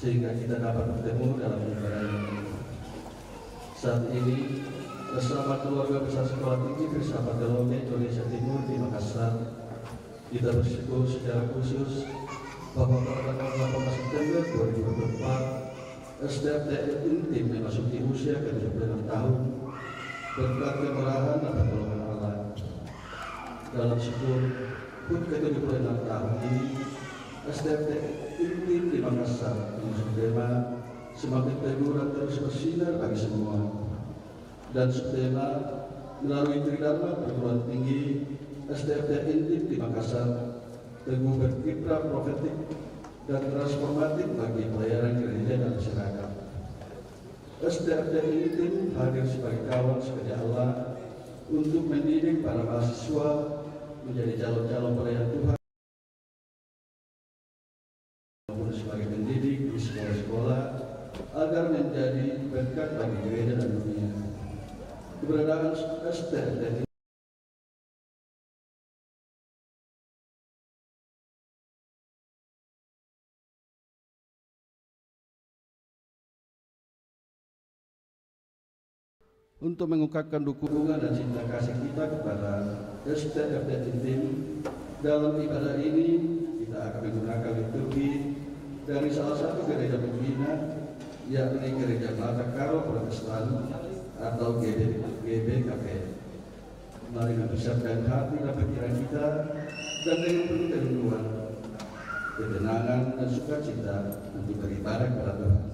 sehingga kita dapat bertemu dalam ibadah ini. Saat ini bersama keluarga besar Sekolah Tinggi Filsafat Teologi Indonesia Timur di Makassar, kita bersyukur secara khusus bahwa pada tanggal 18 September 2024 SDFTN Intim memasuki usia ke-76 tahun berkat kemurahan dan pertolongan Allah. Dalam syukur HUT ke-76 tahun ini, SDFTN Intim di Makassar mengusung tema semakin teguh dan terus bersinar bagi semua, dan subtema melalui Tridharma Perguruan Tinggi SDFTN Intim di Makassar teguh berkiprah profetik dan transformatif bagi pelayanan gereja dan masyarakat. SDFTN Intim hadir sebagai kawan sekerja Allah untuk mendidik para mahasiswa menjadi calon-calon pelayan Tuhan maupun sebagai pendidik di sekolah-sekolah agar menjadi berkat bagi gereja dan dunia. Keberadaan SDFTN untuk mengungkapkan dukungan dan cinta kasih kita kepada SDFTN Intim. Dalam ibadah ini kita akan menggunakan liturgi dari salah satu gereja pembina, yakni Gereja Mata Karo Protestan atau GBKP. Mari mempersiapkan hati dan pikiran kita dan dengan penuh kerenduan, ketenangan dan sukacita untuk beribadah kepada Tuhan.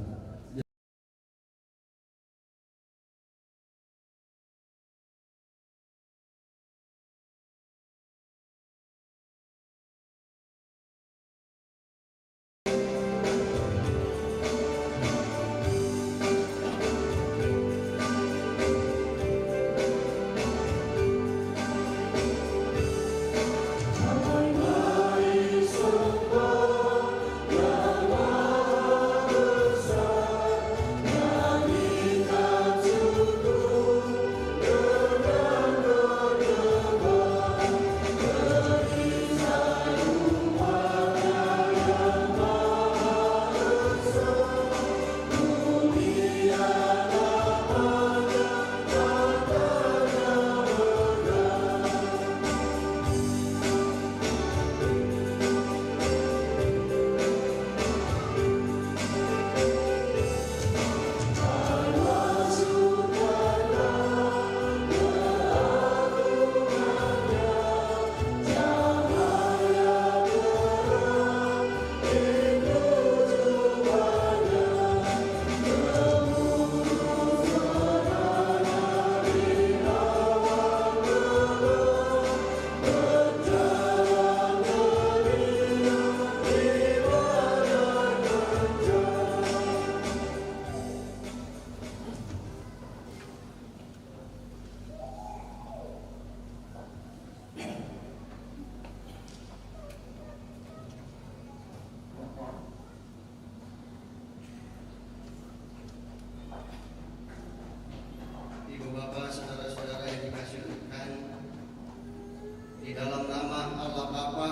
Di dalam nama Allah Bapa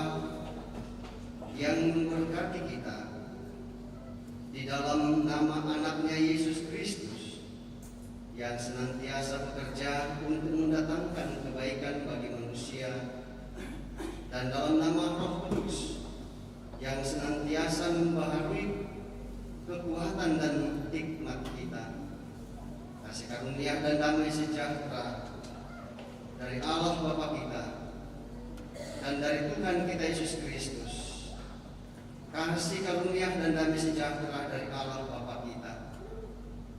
yang memberkati kita, di dalam nama anaknya Yesus Kristus yang senantiasa bekerja untuk mendatangkan kebaikan bagi manusia, dan dalam nama Roh Kudus yang senantiasa membaharui kekuatan dan hikmat kita, kasih karunia dan damai sejahtera dari Allah Bapa kita dan dari Tuhan kita Yesus Kristus, kasih karunia dan damai sejahtera dari Allah Bapa kita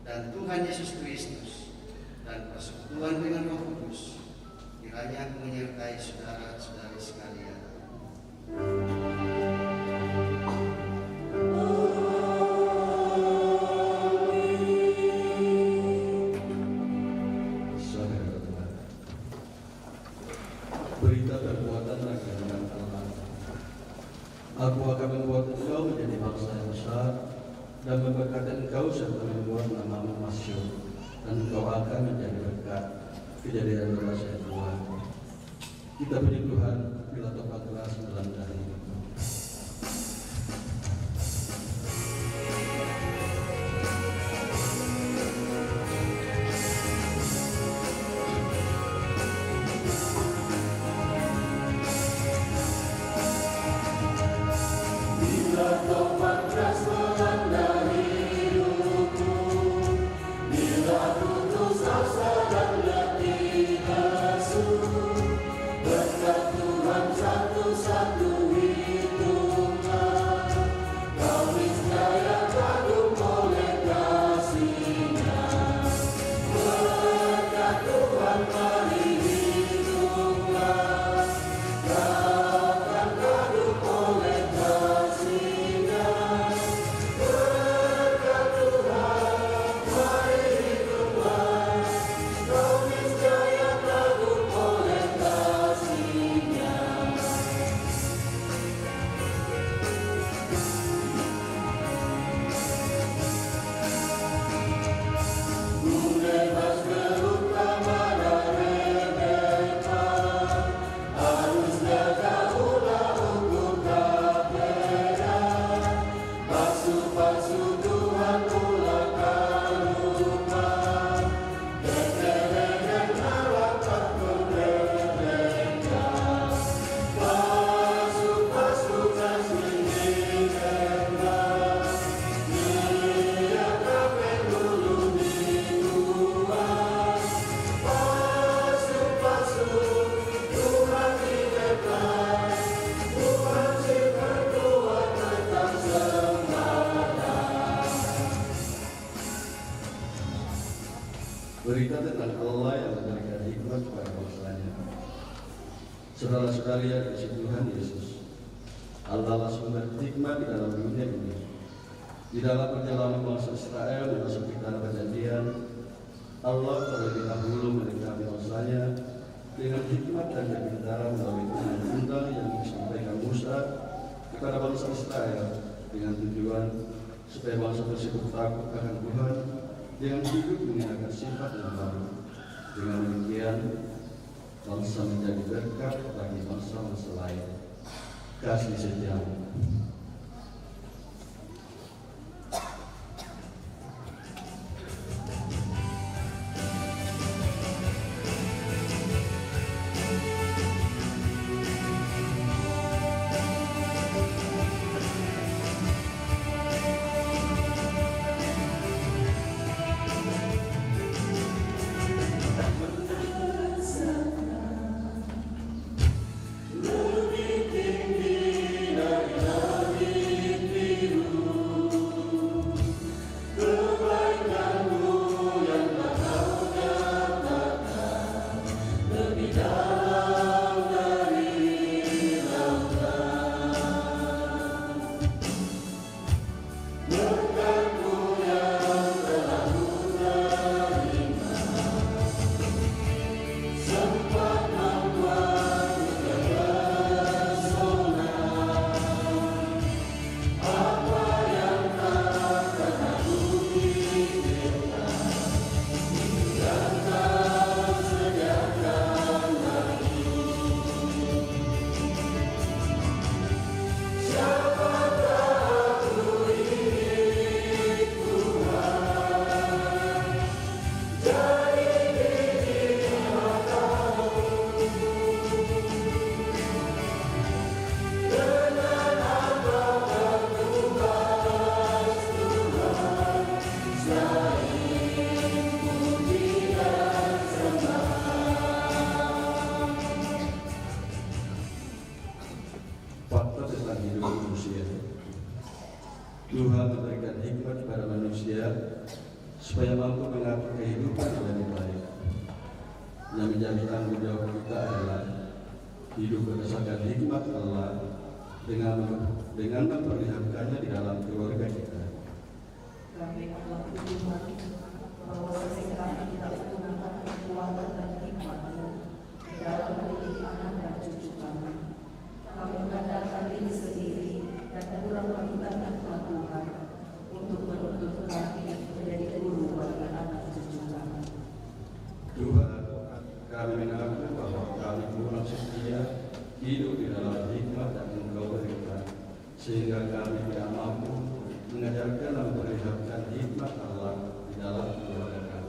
dan Tuhan Yesus Kristus, dan persekutuan dengan Roh Kudus kiranya menyertai saudara-saudari sekalian. Berita perbuatan rakyat Allah. Aku akan membuat engkau menjadi bangsa yang besar dan memberkati engkau serta membuat namamu masyhur, dan engkau akan menjadi berkat. Kejadian 12 ayat 2. Kita puji Tuhan bila topat keras dalam dari itu. Berita tentang Allah yang memberikan hikmat kepada bangsanya. Saudara-saudari yang dikasihi Tuhan Yesus, Allah lah sumber hikmat di dalam dunia ini. Di dalam perjalanan bangsa Israel memasuki tanah perjanjian, Allah terlebih dahulu melengkapi bangsanya dengan hikmat dan kepintaran melalui undang-undang yang disampaikan Musa kepada bangsa Israel dengan tujuan supaya bangsa tersebut takut akan Tuhan dengan hidup menggunakan sifat yang baru. Dengan demikian, bangsa menjadi berkat bagi bangsa-bangsa lain. Kasih setiamu. Tuhan memberikan hikmat kepada manusia supaya mampu mengatur kehidupan yang lebih baik. Yang menjadi tanggung jawab kita adalah hidup berdasarkan hikmat Allah dengan memperlihatkannya di dalam keluarga kita. Kami telah berjumpa bahwa sesekali kita menggunakan kekuatan dan hikmat-Mu di dalam mendidik anak dan cucu kami. Kami mengandalkan diri sendiri dan kurang melibatkan Tuhan untuk menuntut kami menjadi guru bagi anak cucu kami. Tuhan, kami mengaku bahwa kami kurang setia hidup di dalam hikmat dan Engkau berikan, sehingga kami tidak mampu mengajarkan dan memperlihatkan hikmat Allah di dalam keluarga kami.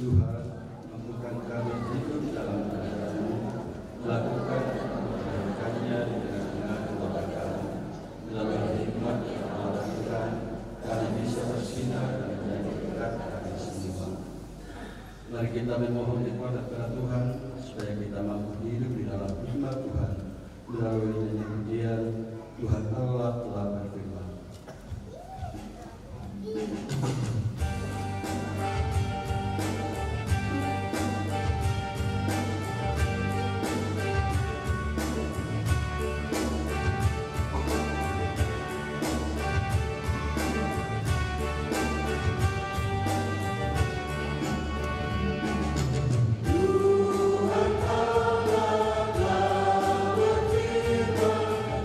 Tuhan, mampukan kami hidup dalam ajaran-Mu, melakukan kebaikannya di tengah-tengah keluarga kami. Melalui hikmat yang Allah berikan, kami bisa bersinar dan menjadi dekat kami semua. Mari kita memohon hikmat kepada Tuhan, supaya kita mampu hidup di dalam hikmat Tuhan. Melalui nyanyian pujian, Tuhan Allah telah berfirman.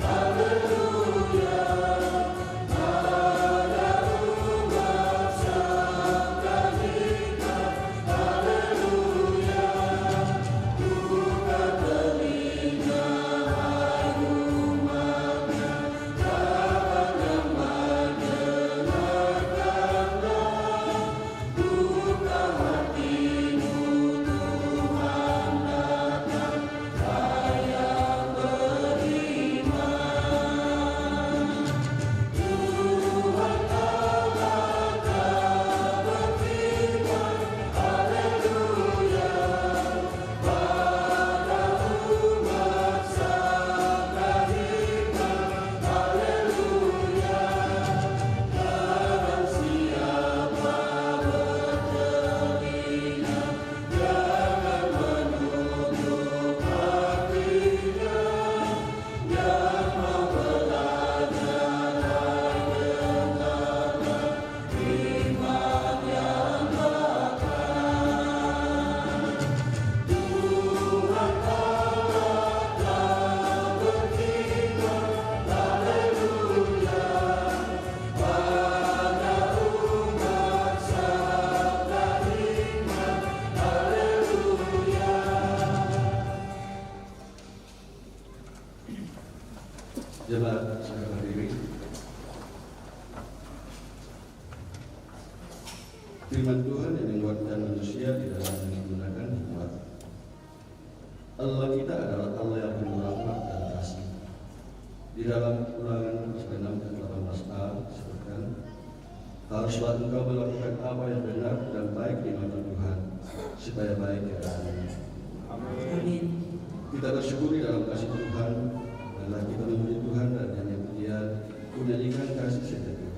Haleluya. Firman Tuhan yang menguatkan manusia di dalam menggunakan hikmat. Allah kita adalah Allah yang penuh rahmat dan kasih. Di dalam Ulangan 6 dan 18a disebutkan, haruslah engkau melakukan apa yang benar dan baik di mata Tuhan, supaya baik keadaanmu. Amin. Kita bersyukur di dalam kasih Tuhan, adalah kita memuji Tuhan dan hanya Dia menyanyikan kasih setia Tuhan.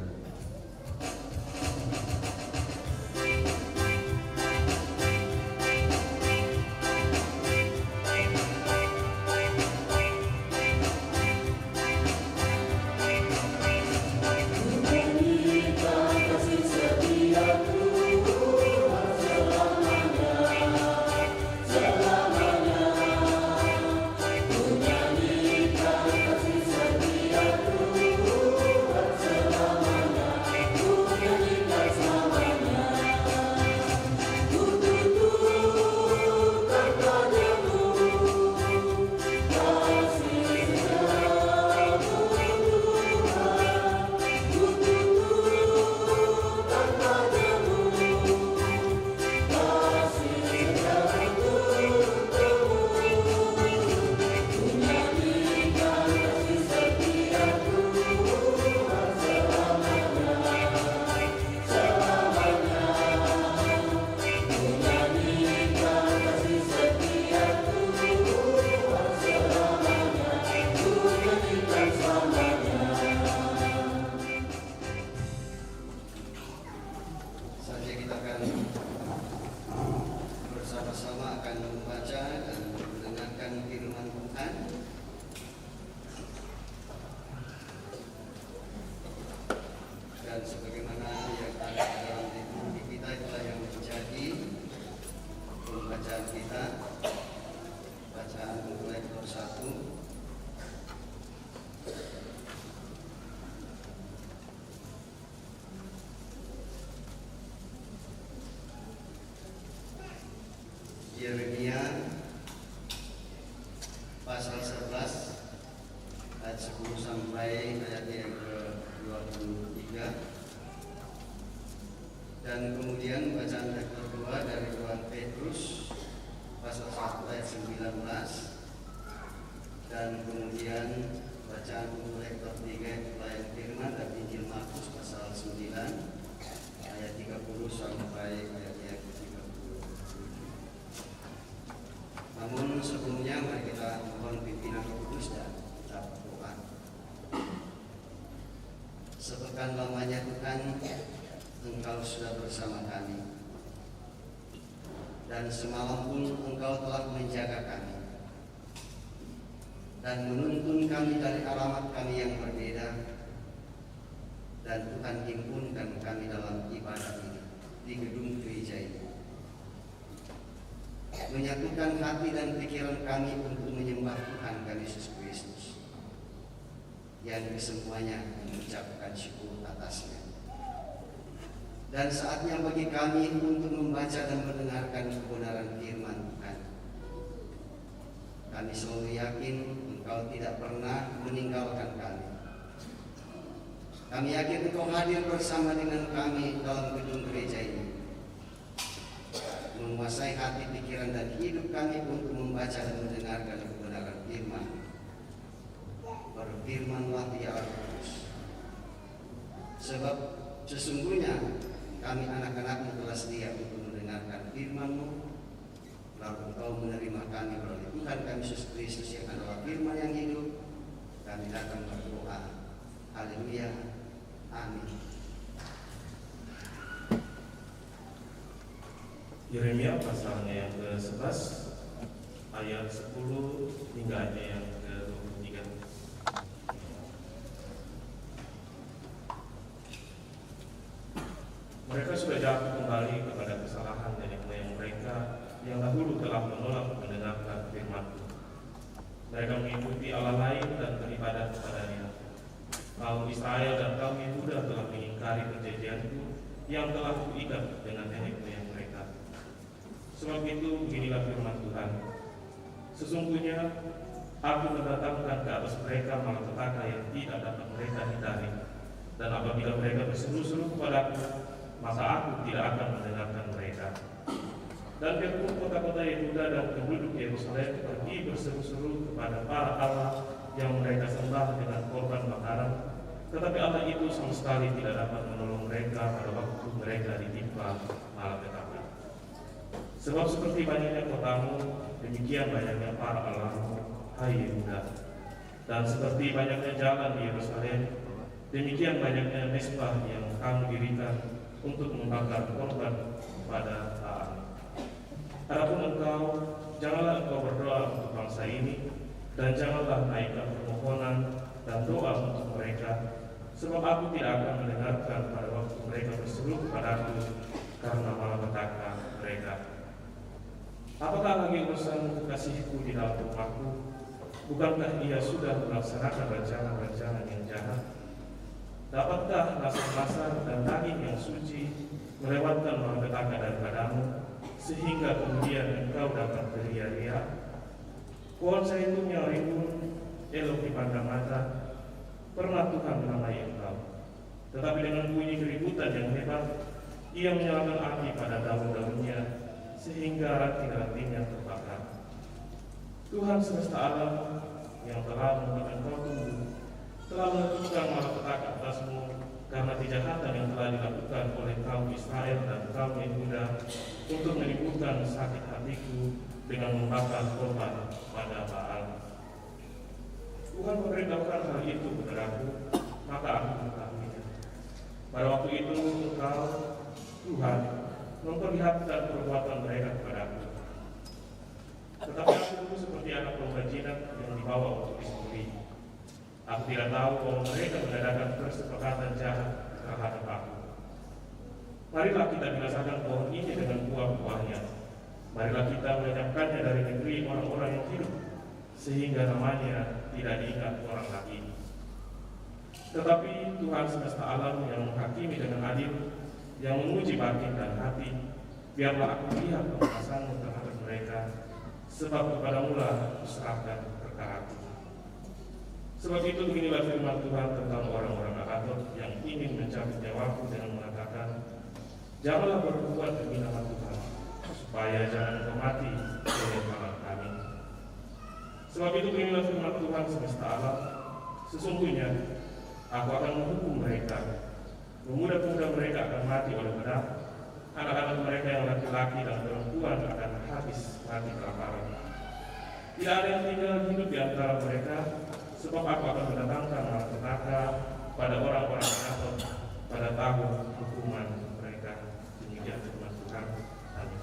Yeremia pasal 11 ayat 10 sampai ayat yang ke-23, dan kemudian bacaan teks kedua dari 2 Petrus pasal 1 ayat 19, dan kemudian bacaan untuk lektor 3 pelayan firman dari Injil Markus pasal 9 ayat 30 sampai ayat yang ke-30. Namun sebelumnya mari kita mohon pimpinan Roh Kudus dan kita berdoa. Sepekan lamanya Tuhan, Engkau sudah bersama kami, dan semalam pun Engkau telah menjaga kami dan menuntun kami dari alamat kami yang berbeda, dan Tuhan himpunkan kami dalam ibadah ini di gedung gereja ini, menyatukan hati dan pikiran kami untuk menyembah Tuhan kami Yesus Kristus, yang kesemuanya mengucapkan syukur atasnya. Dan saatnya bagi kami untuk membaca dan mendengarkan kebenaran firman Tuhan. Kami selalu yakin Engkau tidak pernah meninggalkan kami. Kami yakin Engkau hadir bersama dengan kami dalam gedung gereja ini, menguasai hati, pikiran, dan hidup kami untuk membaca dan mendengarkan kebenaran firman. Berfirmanlah ya Kudus, sebab sesungguhnya kami anak-anak-Mu telah sedia untuk mendengarkan firman-Mu, lalu Engkau menerima kami melalui Tuhan kami Yesus Kristus yang adalah firman yang hidup. Kami datang berdoa. Haleluya. Amin. Yeremia pasalnya yang ke-11 ayat 10 hingga ayat yang ke-23. Mereka sudah jatuh kembali kepada kesalahan nenek moyang mereka yang dahulu telah menolak mendengarkan firman-Ku. Mereka mengikuti Allah lain dan beribadah kepadanya. Kaum Israel dan kaum Yehuda telah mengingkari perjanjian-Ku yang telah Kuikat dengan nenek moyang mereka. Sebab itu beginilah firman Tuhan, sesungguhnya Aku mendatangkan ke atas mereka malapetaka yang tidak dapat mereka hindari, dan apabila mereka berseru-seru kepadaku, maka aku tidak akan mendengarkan mereka. Dan ketua kota-kota Yehuda dan penduduk Yerusalem pergi berseru-seru kepada para Allah yang mereka sembah dengan korban bakaran, tetapi Allah itu sama sekali tidak dapat menolong mereka pada waktu mereka ditimpa malapetaka. Sebab seperti banyaknya kotamu, demikian banyaknya para allahmu, hai Yehuda. Dan seperti banyaknya jalan di Yerusalem, demikian banyaknya mezbah yang kamu dirikan untuk membakar korban pada Baal. Adapun engkau, janganlah engkau berdoa untuk bangsa ini, dan janganlah naikkan permohonan dan doa untuk mereka, sebab aku tidak akan mendengarkan pada waktu mereka berseru kepadaku karena malapetaka mereka. Apakah lagi urusan kekasihku di dalam rumahku? Bukankah ia sudah melaksanakan rencana-rencana yang jahat? Dapatkah lasan-lasan dan daging yang suci melewatkan malapetaka daripadamu, sehingga kemudian engkau dapat beria-ria? Pohon zaitun yang rimbun elok dipandang mata, pernah Tuhan menamai engkau. Tetapi dengan bunyi keributan yang hebat, ia menyalakan api pada daun-daunnya, sehingga ranting-rantingnya terbakar. Tuhan semesta alam yang telah membuat engkau tumbuh, telah menentukan malapetaka atasmu karena kejahatan yang telah dilakukan oleh kaum Israel dan kaum Yehuda untuk menimbulkan sakit hatiku dengan membakar korban pada Baal. Tuhan memberitahukan hal itu kepadaku, maka aku mengetahuinya. Pada waktu itu engkau, Tuhan, memperlihatkan perbuatan mereka kepadaku. Tetapi aku seperti anak domba jinak yang dibawa untuk disembelih. Aku tidak tahu bahwa mereka mengadakan kesepakatan jahat terhadap aku. Marilah kita binasakan pohon ini dengan buah-buahnya. Marilah kita melenyapkannya dari negeri orang-orang yang hidup, sehingga namanya tidak diingat orang lagi. Tetapi Tuhan semesta alam yang menghakimi dengan adil, yang menguji batin dan hati, biarlah aku lihat pembalasanmu terhadap mereka, sebab kepadamulah kuserahkan perkaraku. Sebab itu beginilah firman Tuhan tentang orang-orang Anathoth yang ingin mencabut nyawaku dengan mengatakan, janganlah berbuat demi nama Tuhan, supaya jangan engkau mati oleh tangan kami. Sebab itu beginilah firman Tuhan semesta alam, sesungguhnya aku akan menghukum mereka. Pemuda-pemuda mereka akan mati oleh pedang, anak-anak mereka yang laki-laki dan perempuan akan habis mati kelaparan. Tidak ada yang tinggal hidup di antara mereka, sebab aku akan mendatangkan malapetaka pada orang-orang Anathoth pada tahun hukuman mereka. Demikian firman Tuhan. Amin.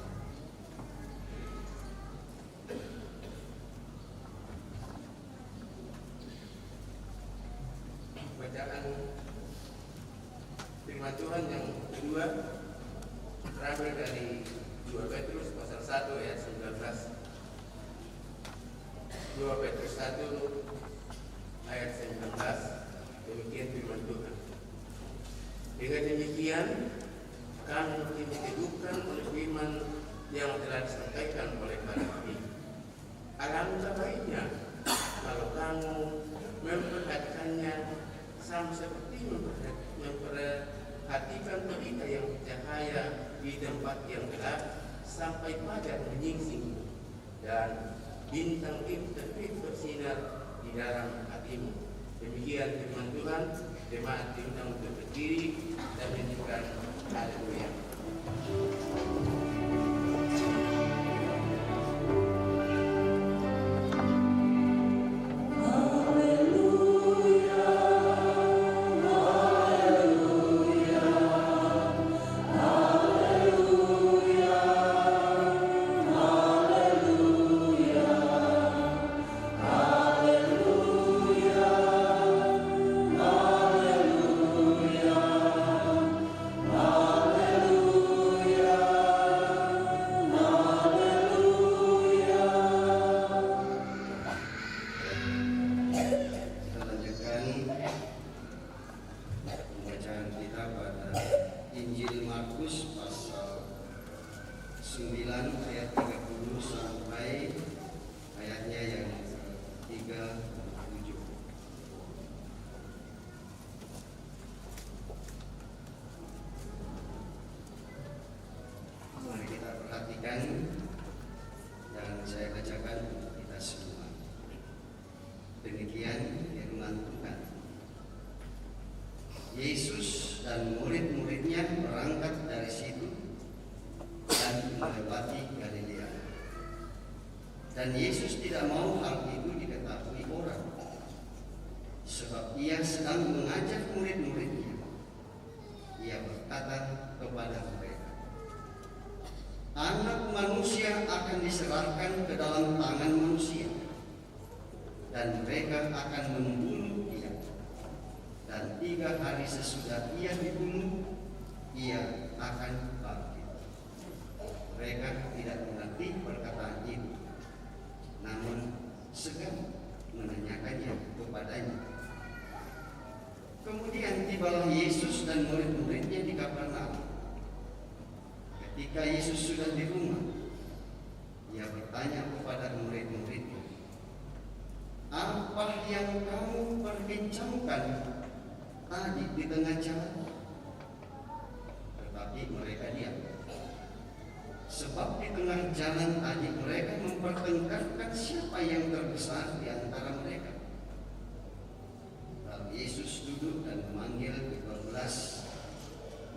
Bacaan firman Tuhan yang kedua terambil dari 2 Petrus pasal 1 ayat 19. 2 Petrus 1 ayat 19. Demikian firman Tuhan. Dengan demikian kamu dihidupkan oleh firman yang telah disampaikan oleh para nabi. Alangkah baiknya kalau kamu memperhatikannya sama seperti memperhatikan berita yang cahaya di tempat yang gelap sampai fajar menyingsing dan bintang itu terbit bersinar di dalam hatimu. Demikian firman Tuhan. Jemaat diundang untuk berdiri dan menyanyikan haleluya. murid-muridnya berangkat dari situ dan melewati Galilea. Dan Yesus tidak mau hal itu diketahui orang, sebab ia sedang mengajak murid-muridnya. Ia berkata kepada mereka, Anak manusia akan diserahkan ke dalam tangan manusia, dan mereka akan membunuh dia. Dan 3 hari sesudah ia dibunuh, ia akan bangkit. Mereka tidak mengerti perkataan itu, namun segan menanyakannya kepadanya. Kemudian tibalah Yesus dan murid-muridnya di Kapernaum. Ketika Yesus sudah di rumah, ia bertanya kepada murid-muridnya, apa yang kamu perbincangkan tadi di tengah jalan? Tetapi mereka diam. Sebab di tengah jalan tadi mereka mempertengkarkan siapa yang terbesar di antara mereka. Lalu Yesus duduk dan memanggil 12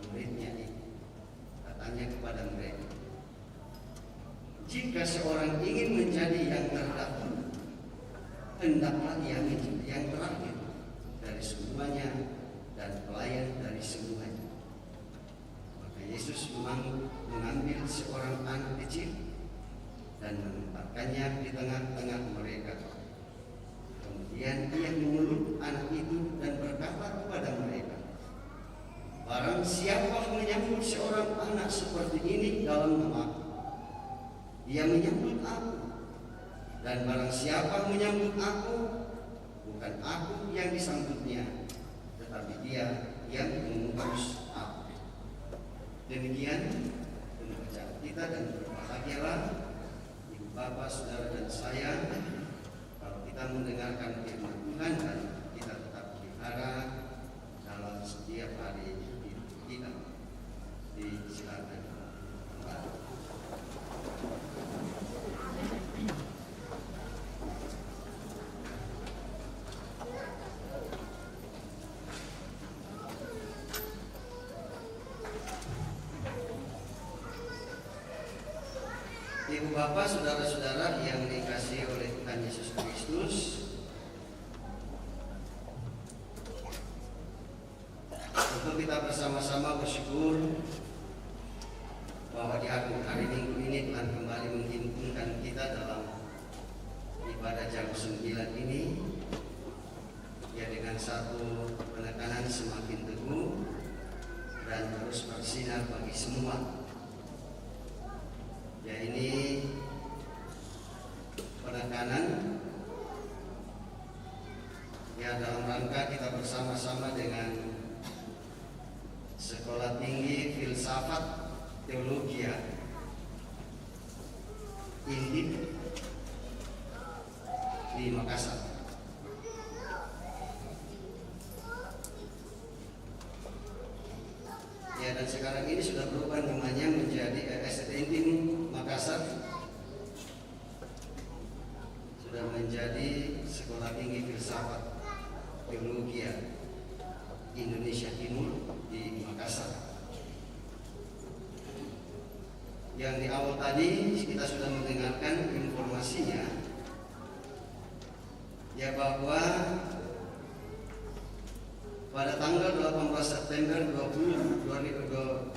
muridnya itu. Katanya kepada mereka, jika seorang ingin menjadi yang terdahulu, hendaklah ia menjadi yang terakhir dari semuanya dan pelayan dari semuanya. Maka Yesus mengambil seorang anak kecil dan menempatkannya di tengah-tengah mereka. Kemudian ia memeluk anak itu dan berkata kepada mereka, barang siapa menyambut seorang anak seperti ini dalam nama-Ku, dia menyambut Aku. Dan barang siapa menyambut Aku, bukan Aku yang disambutnya, tetapi Dia yang mengutus Aku. Demikian pembacaan kita, dan berbahagialah ibu bapak, saudara dan saya kalau kita mendengarkan firman Tuhan dan kita tetap pelihara dalam setiap hari hidup kita. Disilakan kembali. Ibu bapak, saudara-saudara yang dikasihi oleh Tuhan Yesus Kristus, tentu kita bersama-sama bersyukur bahwa di hari Minggu ini Tuhan kembali menghimpunkan kita dalam ibadah jam 9 ini, ya, dengan satu penekanan semakin teguh dan terus bersinar bagi semua. Ya, ini penekanan ya dalam rangka kita bersama-sama dengan Sekolah Tinggi Filsafat Teologia Indip di Makassar. Ya, dan sekarang ini sudah berubah namanya menjadi STINTIM Makassar, sudah menjadi Sekolah Tinggi Filsafat Teologia Indonesia Timur di Makassar. Yang di awal tadi kita sudah mendengarkan informasinya, ya, bahwa pada tanggal 18 September 2020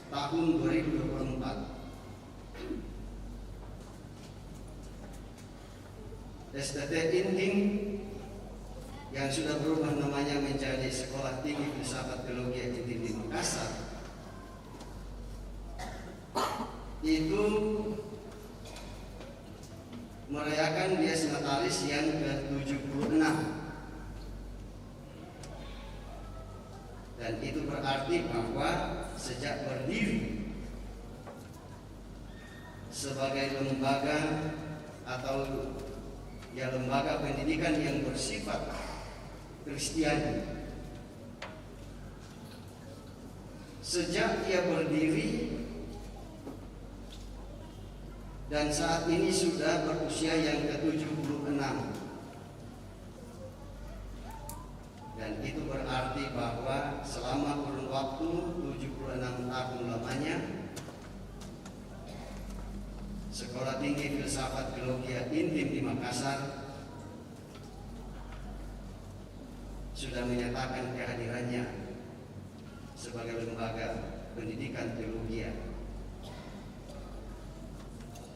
tahun 2024 STT Intim yang sudah berubah namanya menjadi Sekolah Tinggi Filsafat Teologi Intim di Makassar itu merayakan Dies Natalis yang ke-76. Dan itu berarti bahwa sejak berdiri sebagai lembaga atau ya lembaga pendidikan yang bersifat Kristiani, sejak ia berdiri dan saat ini sudah berusia yang ke-76. Dan itu berarti bahwa selama kurun waktu 76 tahun lamanya, Sekolah Tinggi Filsafat Teologia Intim di Makassar sudah menyatakan kehadirannya sebagai lembaga pendidikan teologi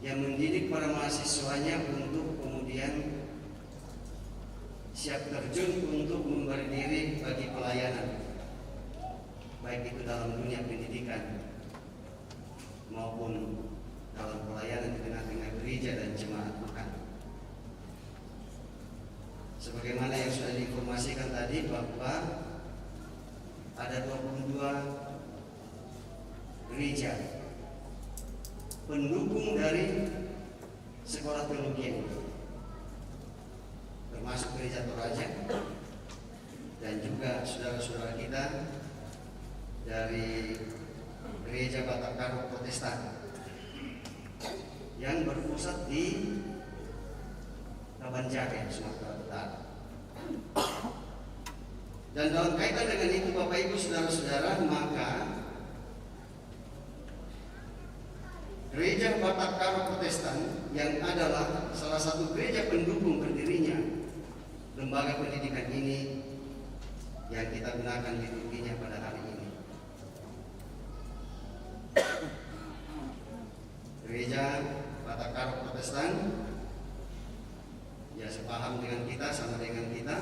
yang mendidik para mahasiswanya untuk kemudian siap terjun untuk memberi diri bagi pelayanan, baik itu dalam dunia pendidikan maupun dalam pelayanan di tengah-tengah gereja dan jemaat Tuhan. Sebagaimana yang sudah diinformasikan tadi bahwa ada 22 gereja pendukung dari sekolah teologi ini, termasuk gereja Toraja dan juga saudara-saudara kita dari gereja Batak Karo Protestan yang berpusat di Kabanjahe, Sumatera Utara. Dan dalam kaitan dengan itu Bapak Ibu saudara-saudara, maka gereja Batak Karo Protestan yang adalah salah satu gereja pendukung berdirinya lembaga pendidikan ini yang kita gunakan liturginya pada hari ini. Gereja Batak Karo Protestan ya sepaham dengan kita, sama dengan kita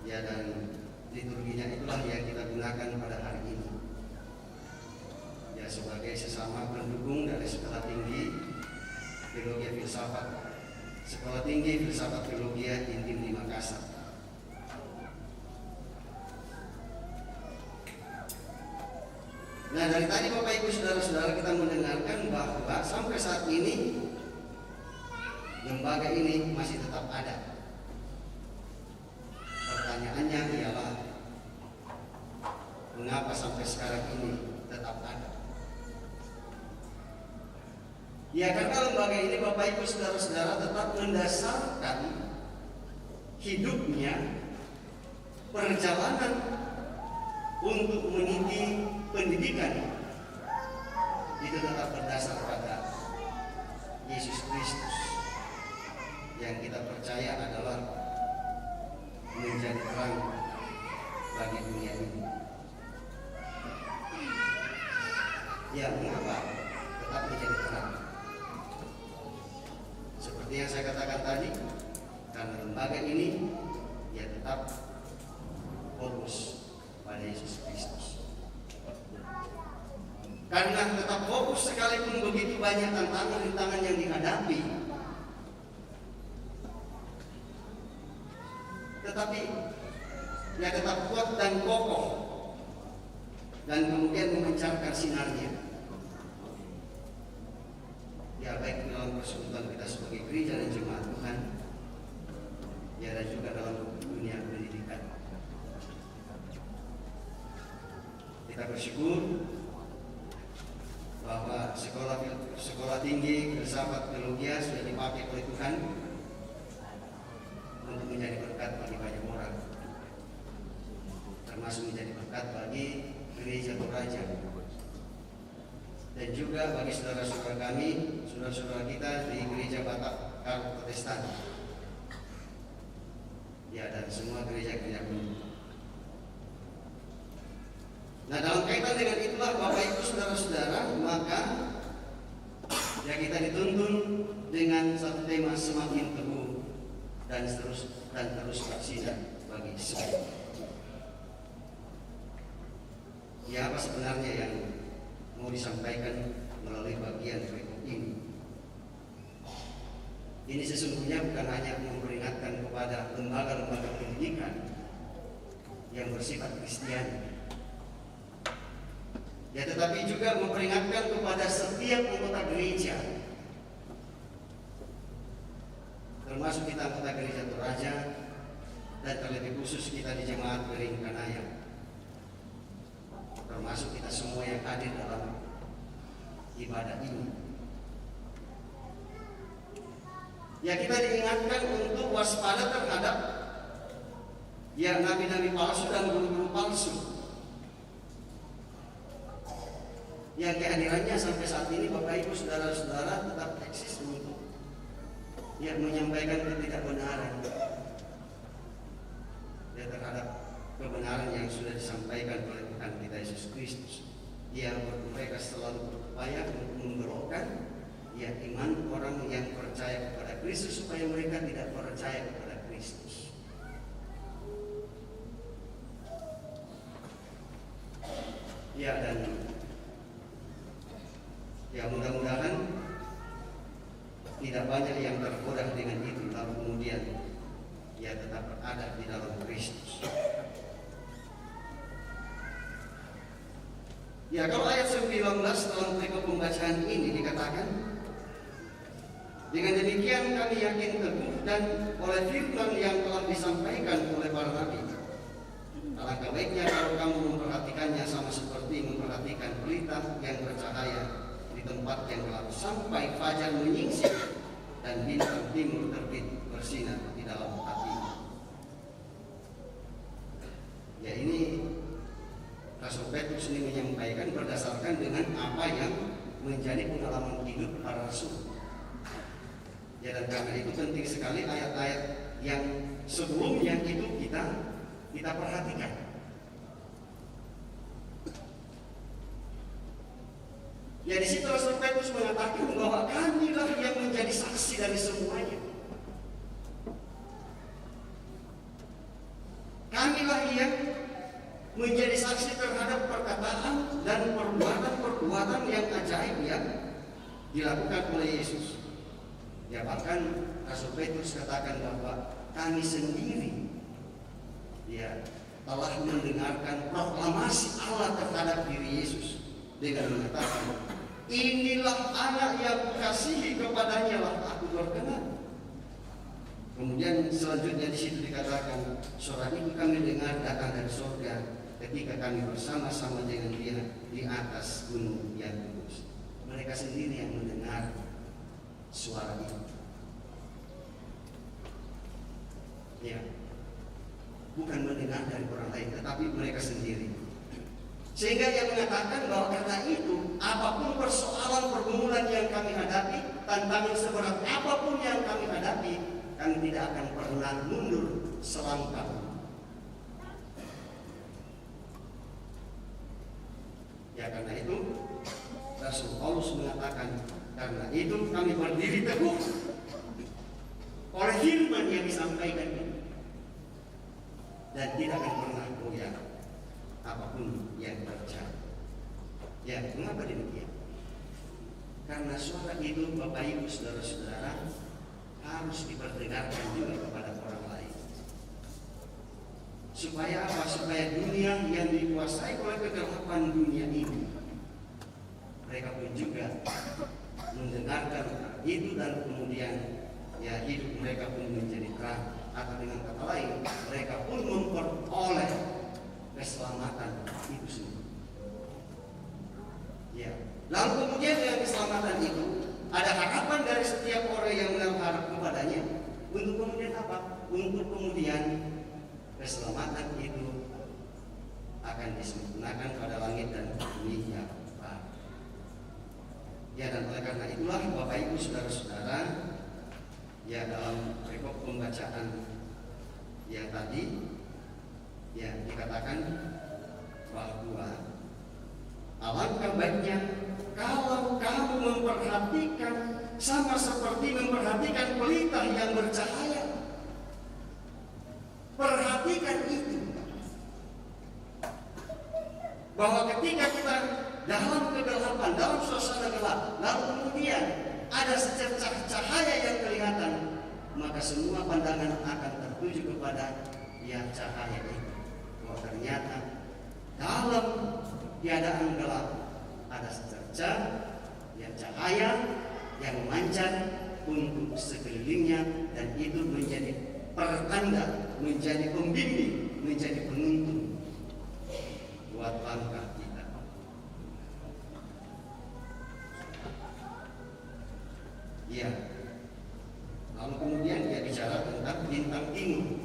ya, dan liturginya itulah yang kita gunakan pada hari ini ya, sebagai sesama pendukung dari Sekolah Tinggi Teologi Filsafat, Sekolah Tinggi Filsafat Teologi Intim di Makassar. Nah, dari tadi Bapak Ibu saudara-saudara kita mendengarkan bahwa sampai saat ini lembaga ini masih tetap ada. Pertanyaannya ialah mengapa sampai sekarang ini tetap ada? Ya, karena lembaga ini Bapak Ibu saudara-saudara tetap mendasarkan hidupnya, perjalanan untuk meniti pendidikan itu tetap berdasar pada Yesus Kristus yang kita percaya adalah menjadi terang bagi dunia ini. Ya, mengapa tetap menjadi terang? Seperti yang saya katakan tadi, karena lembaga ini ya tetap fokus pada Yesus Kristus. Karena tetap fokus sekalipun begitu banyak tantangan-tantangan yang dihadapi, tetapi ya tetap kuat dan kokoh dan kemudian memancarkan sinarnya. Ya, baik dalam persekutuan kita sebagai gereja dan jemaat Tuhan, ya, dan juga dalam dunia pendidikan. Kita bersyukur bahwa sekolah tinggi filsafat teologi sudah dipakai oleh Tuhan untuk menjadi berkat bagi banyak orang, termasuk menjadi berkat bagi gereja Toraja dan juga bagi saudara-saudara kami, saudara-saudara kita di gereja Batak Karo Protestan, ya, dan semua gereja-gereja pendukung. Nah, dalam kaitan dengan itulah Bapak Ibu saudara-saudara, maka ya kita dituntun dengan satu tema semakin teguh dan terus bersinar bagi semua. Ya, apa sebenarnya yang mau disampaikan melalui bagian berikut ini? Ini sesungguhnya bukan hanya memperingatkan kepada lembaga-lembaga pendidikan yang bersifat Kristiani, ya, tetapi juga memperingatkan kepada setiap anggota gereja, termasuk kita anggota gereja Toraja dan terlebih khusus kita di jemaat Bering Kanaya, termasuk kita semua yang hadir dalam ibadah ini. Ya, kita diingatkan untuk waspada terhadap ya nabi-nabi palsu dan guru-guru palsu yang kehadirannya sampai saat ini Bapak Ibu Saudara-saudara tetap eksis untuk menyampaikan ketidakbenaran terhadap kebenaran yang sudah disampaikan oleh Tuhan kita Yesus Kristus. Mereka selalu berupaya untuk membelokkan iman orang yang percaya kepada Kristus supaya mereka tidak percaya kepada Kristus. Dan mudah-mudahan tidak banyak yang tergoda dengan itu lalu kemudian tetap berada di dalam Kristus. Kalau ayat 19 dalam perikop pembacaan ini dikatakan, dengan demikian kami yakin teguh dan oleh firman yang telah disampaikan oleh para nabi. Alangkah baiknya kalau kamu memperhatikannya sama seperti memperhatikan pelita yang bercahaya di tempat yang gelap sampai fajar menyingsing dan bintang timur terbit bersinar di dalam hati. Ini Rasul Petrus ini menyampaikan berdasarkan dengan apa yang menjadi pengalaman hidup para rasul. Dan karena itu penting sekali ayat-ayat yang sebelumnya itu kita perhatikan. Di situ Rasul Petrus mengatakan bahwa kamilah yang menjadi saksi dari semuanya. Kamilah yang menjadi saksi terhadap perkataan dan perbuatan-perbuatan yang ajaib yang dilakukan oleh Yesus. Bahkan Rasul Petrus katakan bahwa kami sendiri telah mendengarkan proklamasi Allah terhadap diri Yesus dengan mengatakan, inilah anak yang kukasihi, kepadanya lah aku berkenan. Kemudian selanjutnya di situ dikatakan, suara itu kami dengar datang dari surga ketika kami bersama-sama dengan Dia di atas gunung yang kudus. Mereka sendiri yang mendengar suara itu. Bukan mendengar dari orang lain, tetapi mereka sendiri. Sehingga dia mengatakan bahwa karena itu, apapun persoalan pergumulan yang kami hadapi, tantangan seberat apapun yang kami hadapi, kami tidak akan pernah mundur selangkah. Karena itu Rasul Paulus mengatakan, karena itu kami berdiri teguh oleh firman yang disampaikan ini dan tidak akan pernah goyah apapun yang terjadi. Mengapa demikian? Karena suara itu Bapak Ibu Saudara-saudara harus diperdengarkan juga kepada orang lain. Supaya apa? Supaya dunia yang dikuasai oleh kegelapan dunia ini, mereka pun juga mendengarkan itu dan kemudian hidup mereka pun menjadi terang. Atau dengan kata lain, mereka pun memperoleh keselamatan itu sendiri. Lalu kemudian dengan keselamatan itu ada harapan dari setiap orang yang menaruh kepadanya. Untuk kemudian apa? Untuk kemudian keselamatan itu akan disempurnakan pada langit dan bumi yang baru. Dan oleh karena itulah Bapak Ibu Saudara-saudara, dalam perikop pembacaan yang tadi dikatakan bahwa alangkah baiknya kalau kamu memperhatikan sama seperti memperhatikan pelita yang bercahaya. Perhatikan itu, bahwa ketika kita dalam kegelapan, dalam suasana gelap, lalu kemudian ada secercah cahaya yang kelihatan, maka semua pandangan akan tertuju kepada cahaya itu. Bahwa ternyata dalam keadaan gelap ada secercah cahaya yang memancar untuk sekelilingnya, dan itu menjadi pertanda, menjadi pembimbing, menjadi penuntun buat langkah kita. Lalu kemudian dia bicara tentang bintang timur.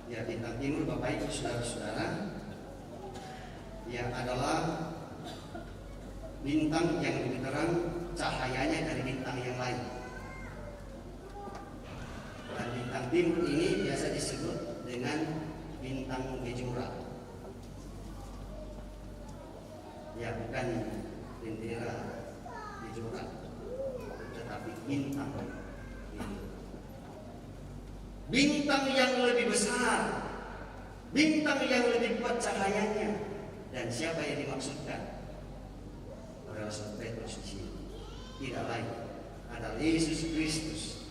Ya, bintang timur Bapak Ibu saudara-saudara, ya adalah bintang yang lebih terang cahayanya dari bintang yang lain. Dan bintang timur ini biasa disebut dengan bintang kejora. Ya, bukan bendera kejora, tetapi bintang. Bintang yang lebih besar, bintang yang lebih kuat cahayanya. Dan siapa yang dimaksudkan? Rasul Petrus di sini tidak lain adalah Yesus Kristus.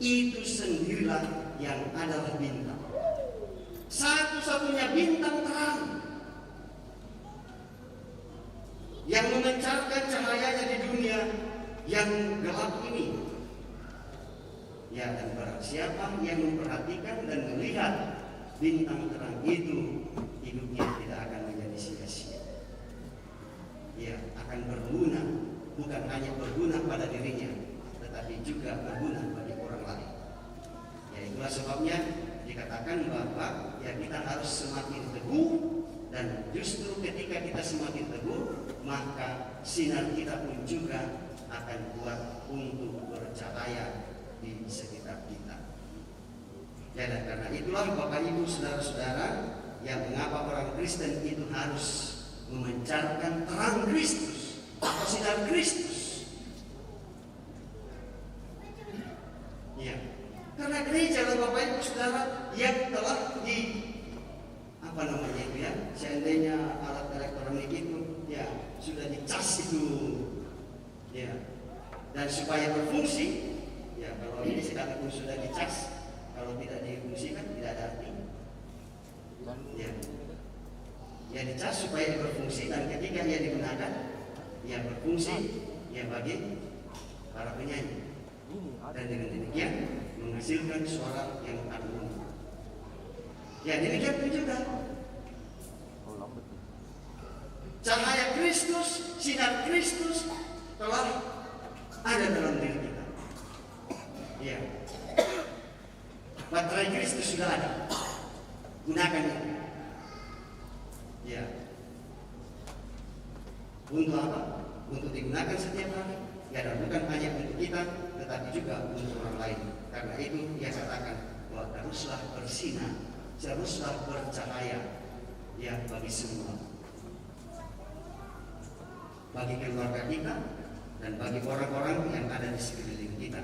Itu sendirilah yang adalah bintang, satu-satunya bintang terang yang memancarkan cahayanya di dunia yang gelap ini. Ya, dan barang siapa yang memperhatikan dan melihat bintang terang itu, hidupnya tidak akan menjadi sia-sia. Ya, akan berguna, bukan hanya berguna pada dirinya, tetapi juga berguna bagi orang lain. Ya, itulah sebabnya dikatakan bahwa ya kita harus semakin teguh, dan justru ketika kita semakin teguh, maka sinar kita pun juga akan kuat untuk bercahaya di sekitar kita. Ya, dan karena itulah Bapak Ibu saudara-saudara, yang mengapa orang Kristen itu harus memancarkan terang Kristus atau sinar Kristus. Ya, karena gereja Bapak Ibu saudara yang telah di seandainya alat elektronik itu ya sudah dicas itu, ya, dan supaya berfungsi, ya kalau ini sekalipun sudah dicas, kalau tidak difungsikan tidak ada artinya. Ya dicas supaya berfungsi, dan ketika ia digunakan, ia berfungsi ya bagi para penyanyi, dan dengan demikian menghasilkan suara yang agung. Ya demikian pun juga cahaya Kristus, sinar Kristus telah ada dalam diri kita. Ya, baterai Kristus sudah ada, gunakan itu. Ya, untuk apa? Untuk digunakan setiap hari. Ya, dan bukan hanya untuk kita, tetapi juga untuk orang lain. Karena itu dia katakan bahwa teruslah bersinar, teruslah bercahaya, ya bagi semua, bagi keluarga kita dan bagi orang-orang yang ada di sekeliling kita.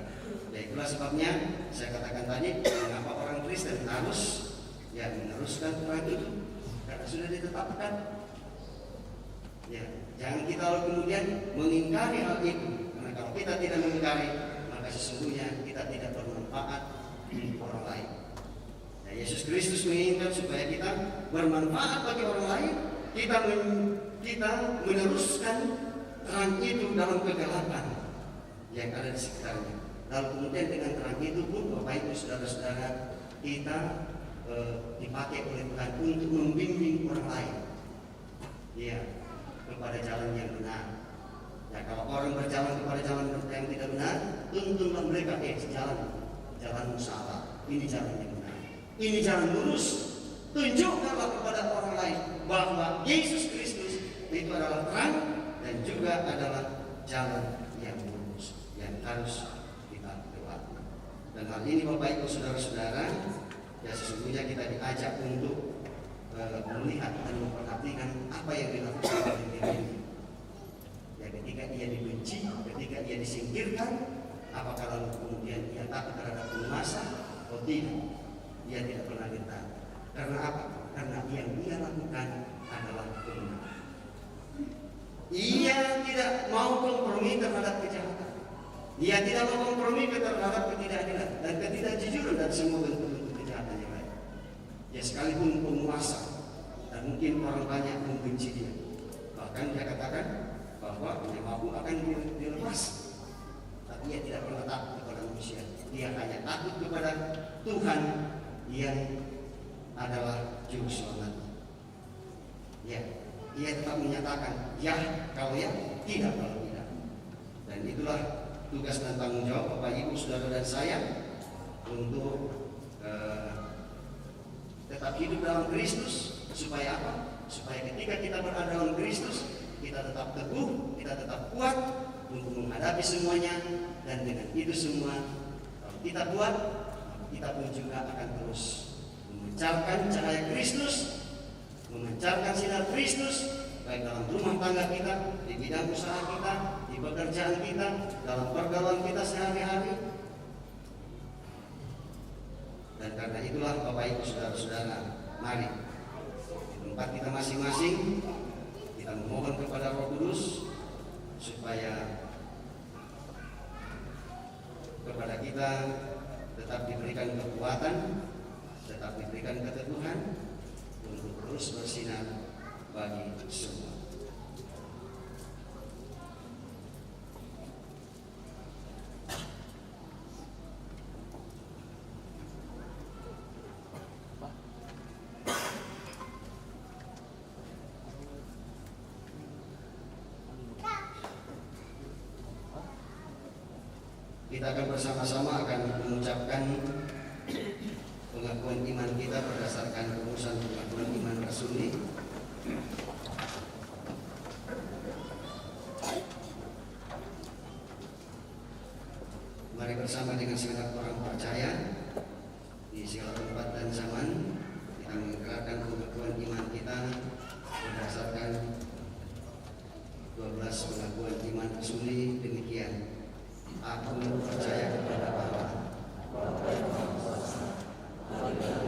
Ya, itulah sebabnya saya katakan tadi, mengapa orang Kristen harus ya meneruskan terang itu, karena sudah ditetapkan. Ya, jangan kita lalu kemudian mengingkari hal itu, karena kalau kita tidak mengingkari, maka sesungguhnya kita tidak bermanfaat untuk orang lain. Ya, Yesus Kristus menginginkan supaya kita bermanfaat bagi orang lain. Kita meneruskan terang itu dalam kegelapan yang ada di sekitarnya. Lalu kemudian dengan terang itu pun Bapak Ibu saudara-saudara, kita dipakai oleh Tuhan untuk membimbing orang lain, ya, kepada jalan yang benar. Ya, kalau orang berjalan kepada jalan yang tidak benar, tuntunlah mereka jalan salah. Ini jalan yang benar, ini jalan lurus. Tunjukkanlah kepada orang lain bahwa Yesus Kristus itu adalah terang dan juga adalah jalan yang lurus yang harus kita lewati. Dan hal ini Bapak Ibu saudara-saudara, ya sesungguhnya kita diajak untuk melihat dan memperhatikan apa yang dilakukan oleh diri ini. Ya, ketika ia dibenci, ketika ia disingkirkan, apakah lalu kemudian ia takut terhadap penguasa? Oh tidak, ia tidak pernah gentar. Karena apa? Karena yang dia lakukan adalah kebenaran. Ia tidak mau kompromi terhadap kejahatan. Ia tidak mau kompromi terhadap ketidakadilan dan ketidakjujuran dan semua bentuk-bentuk kejahatan yang lain. Ya, sekalipun penguasa dan mungkin orang banyak membenci dia, bahkan dia katakan bahwa yang mampu akan dilepas, tapi ia tidak pernah takut kepada manusia. Dia hanya takut kepada Tuhan yang adalah juru selamat. Ya, ia tetap menyatakan ya kalau ya, tidak kalau tidak. Dan itulah tugas dan tanggung jawab Bapak Ibu saudara dan saya untuk tetap hidup dalam Kristus. Supaya apa? Supaya ketika kita berada dalam Kristus, kita tetap teguh, kita tetap kuat untuk menghadapi semuanya. Dan dengan itu semua, kalau kita kuat, kita pun juga akan terus memancarkan cahaya Kristus, memancarkan sinar Kristus, baik dalam rumah tangga kita, di bidang usaha kita, di pekerjaan kita, dalam pergaulan kita sehari-hari. Dan karena itulah Bapak Ibu Saudara-saudara, mari di tempat kita masing-masing kita memohon kepada Roh Kudus supaya kepada kita tetap diberikan kekuatan, tetap diberikan keteguhan untuk terus bersinar bagi semua. Kita akan bersama-sama akan mengucapkan pengakuan iman kita berdasarkan rumusan pengakuan iman rasuli. Mari bersama dengan segenap orang percaya di segala tempat dan zaman kita mengekalkan pengakuan iman kita berdasarkan 12 pengakuan iman rasuli. Demikian. Aku percaya kepada Allah, Bapa yang Maha Kuasa, Allah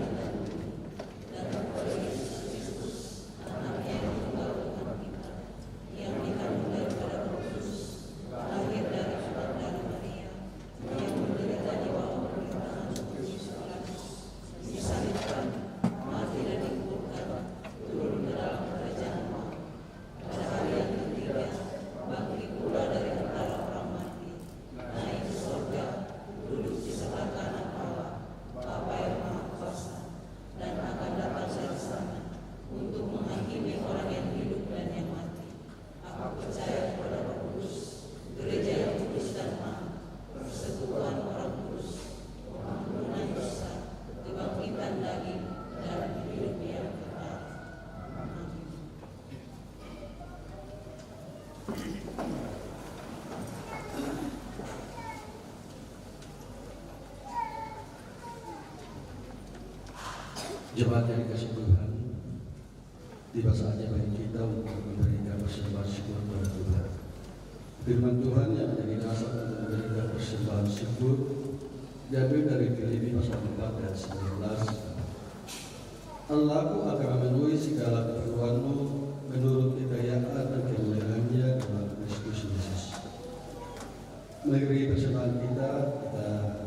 dan kepada Yesus Kristus, Anaknya yang tunggal Tuhan kita, yang dikandung daripada Roh Kudus, lahir dari Maria, yang menderita di bawah pemerintahan Pontius Pilatus, disalibkan, mati dan dikuburkan, turun ke dalam kerajaan maut. Pada hari yang ketiga, bangkit pula dari antara orang mati, naik ke surga, duduk di sebelah kanan Allah, Bapa yang Maha Kuasa, dan akan datang dari sana untuk menghakimi orang yang hidup dan yang mati. Aku percaya kepada Roh Kudus, gereja yang kudus dan maha, persekutuan orang kudus, pengampunan dosa, kebangkitan daging, dan hidup yang kekal. Amin. Jemaat yang dikasih Tuhan, tiba saatnya bagi kita untuk memberikan persembahan syukur kepada Tuhan. Firman Tuhan yang menjadi dasar untuk memberikan persembahan syukur diambil dari Filipi pasal 4 ayat 19. Allahku akan memenuhi segala keperluanmu menurut kekayaan dan kemuliaan-Nya dalam Kristus Yesus. Mari persembahan kita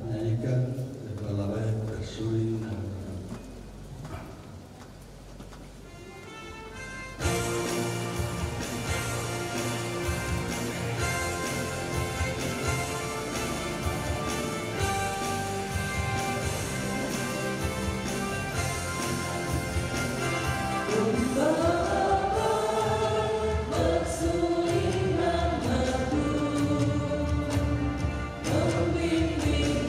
nyanyikan Kepada Bersuri. Membimbing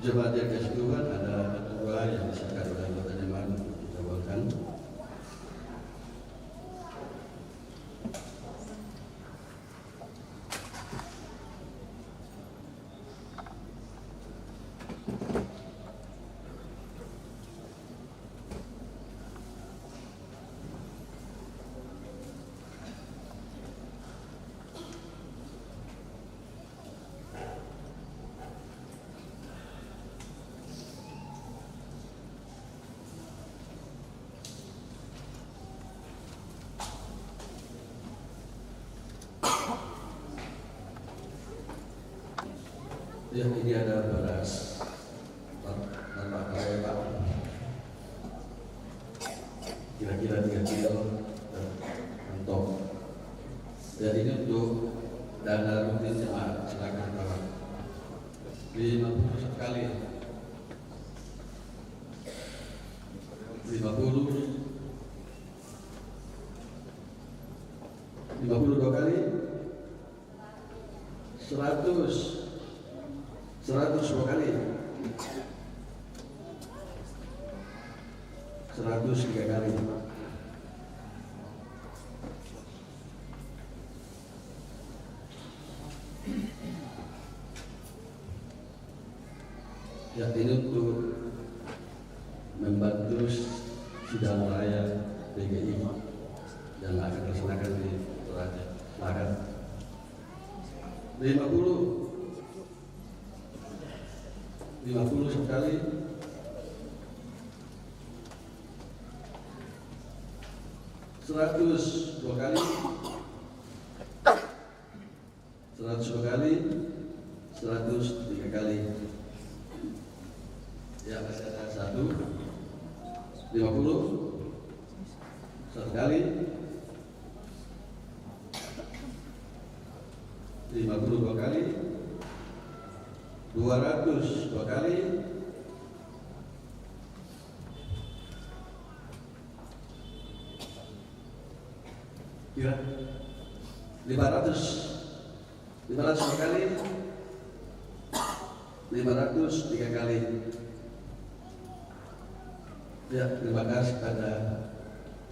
Jemaat yang kasih Tuhan, ada ketua yang disahkan oleh anggota jemaat untuk dijabarkan. Ya, ini ada beras tanpa kawai Pak, kira-kira 3 kilo kantong. Dan ini untuk dana rutin jemaat, silakan Bapak. 50 sekali, 52 kali, 100 kali, 103 kali. Ya, ini untuk membantu sidang raya PGI yang akan dilaksanakan di Toraja. Silakan. 50 sekali, 102 kali, 102 kali, 103 kali. Ya, masih ada 50 1 kali, 52 kali, 202 kali, 500 kali, 503 kali. Ya, terima kasih kepada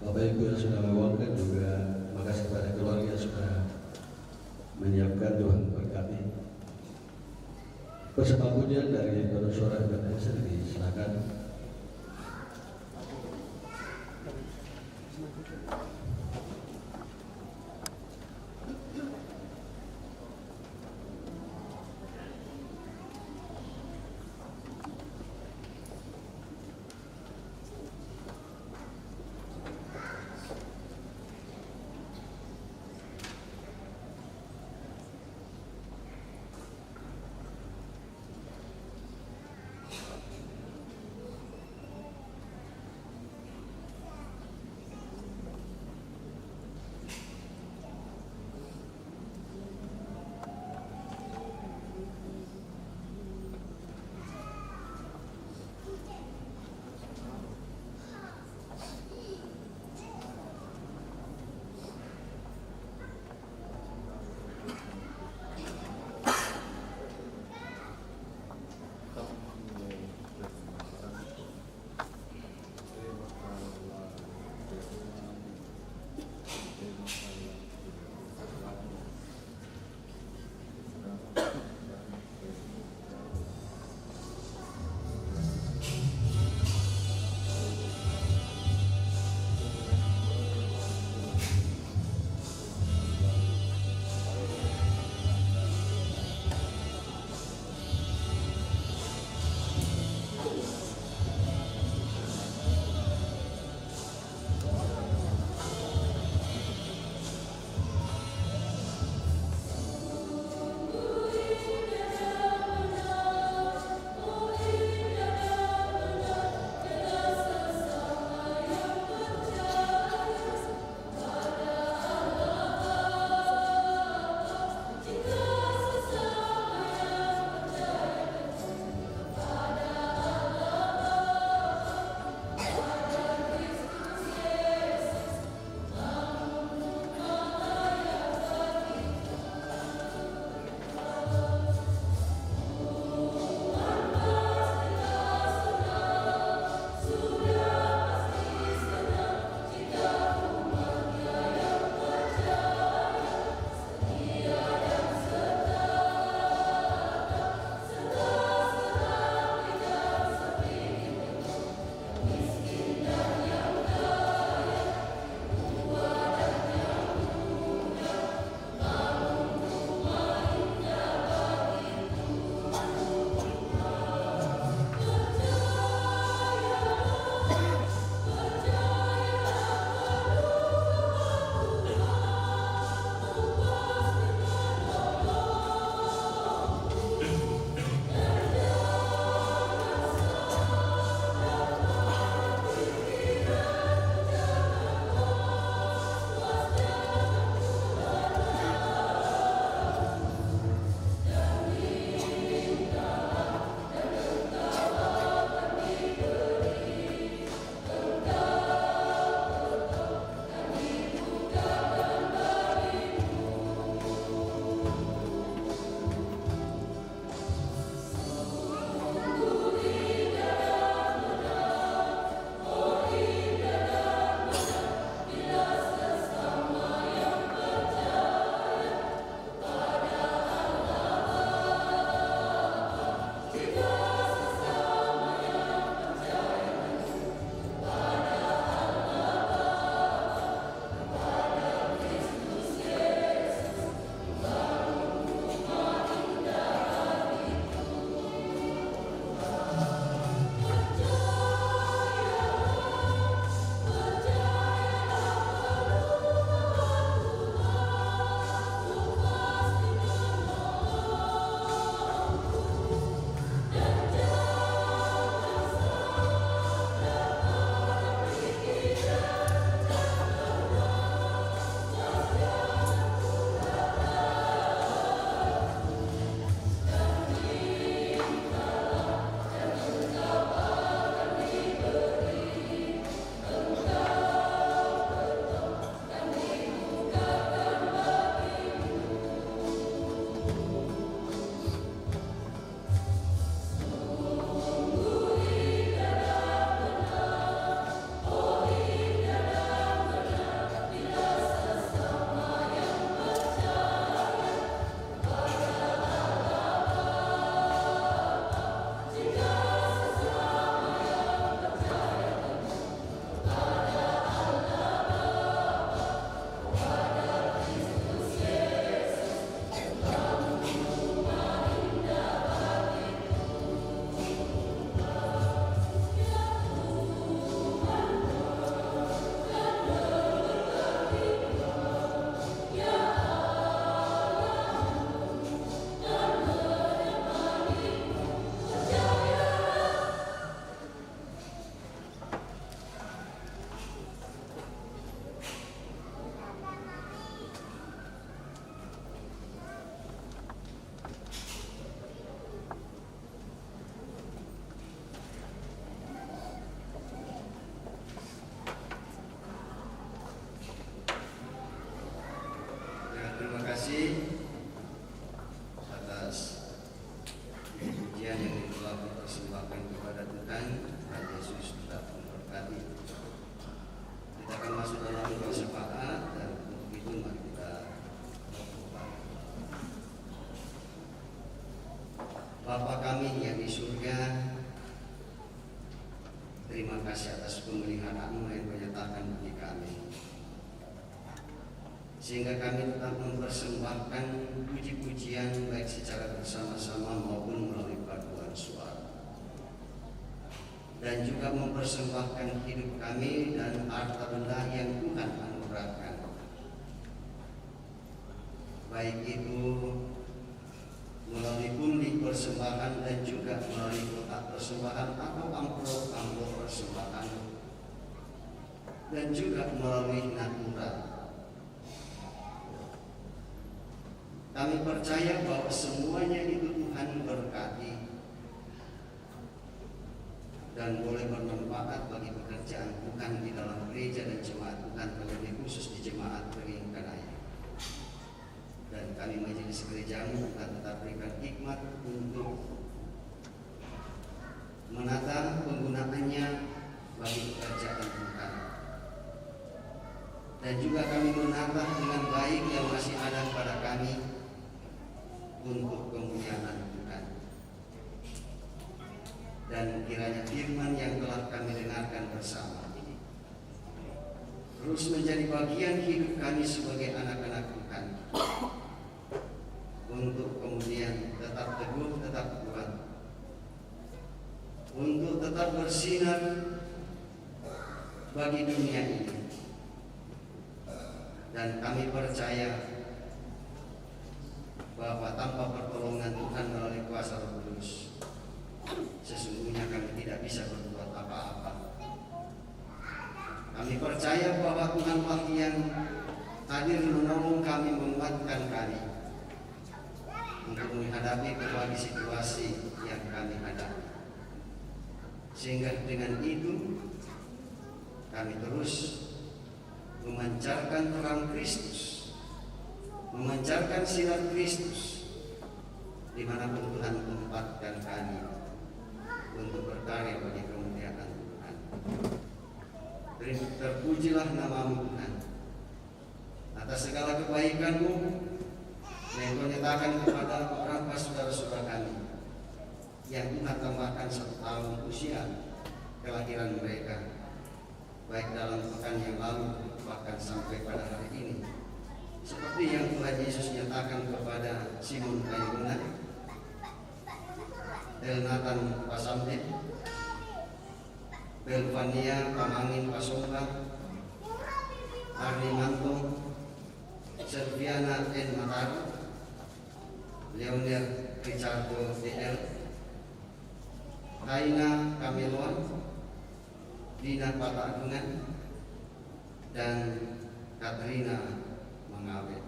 Bapak Ibu yang sudah meluangkan, juga terima kasih kepada keluarga yang sudah menyiapkan. Tuhan berkati. Persembahan dari Bapak Suara dan sendiri, silakan. Bapa kami yang di surga, terima kasih atas pemeliharaan-Mu yang Kau nyatakan bagi kami, sehingga kami tetap mempersembahkan puji-pujian baik secara bersama-sama maupun melalui paduan suara, dan juga mempersembahkan hidup kami dan harta benda yang Tuhan anugerahkan, baik itu melalui pundi persembahan dan juga melalui kotak persembahan atau amplop persembahan, dan juga melalui natura. Kami percaya bahwa semuanya itu Tuhan berkati dan boleh bermanfaat bagi pekerjaan Tuhan di dalam gereja dan jemaat Tuhan, terlebih khusus di jemaat Beringkanaya. Dan kami majelis gereja-Mu Tuhan tetap berikan hikmat untuk menata penggunaannya bagi pekerjaan Tuhan, dan juga kami menata dengan baik yang masih ada pada kami untuk kemuliaan Tuhan. Dan kiranya firman yang telah kami dengarkan bersama ini terus menjadi bagian hidup kami sebagai anak-anak Tuhan, untuk kemudian tetap teguh, tetap kuat, untuk tetap bersinar bagi dunia ini. Dan kami percaya bahwa tanpa pertolongan Tuhan melalui kuasa Roh Kudus, sesungguhnya kami tidak bisa berbuat apa-apa. Kami percaya bahwa Tuhanlah yang hadir menolong kami, menguatkan kami untuk menghadapi berbagai situasi yang kami hadapi, sehingga dengan itu kami terus memancarkan terang Kristus, memancarkan sinar Kristus dimanapun Tuhan tempatkan kami untuk berkarya bagi kemuliaan Tuhan. Terpujilah nama-Mu Tuhan atas segala kebaikan-Mu yang Kau nyatakan kepada beberapa saudara-saudara kami yang Tuhan tambahkan 1 tahun usia kelahiran mereka, baik dalam pekan yang lalu bahkan sampai pada hari ini, seperti yang Tuhan Yesus nyatakan kepada Simon Kayuna, Elnatan Pasamde, Belvania Pamangin Pasongka, Arni Manto, Serviana N. Matar, Leonel Ricardo DL, Kaina Kameluan, Dina Patagungan, dan Katrina Mengawet.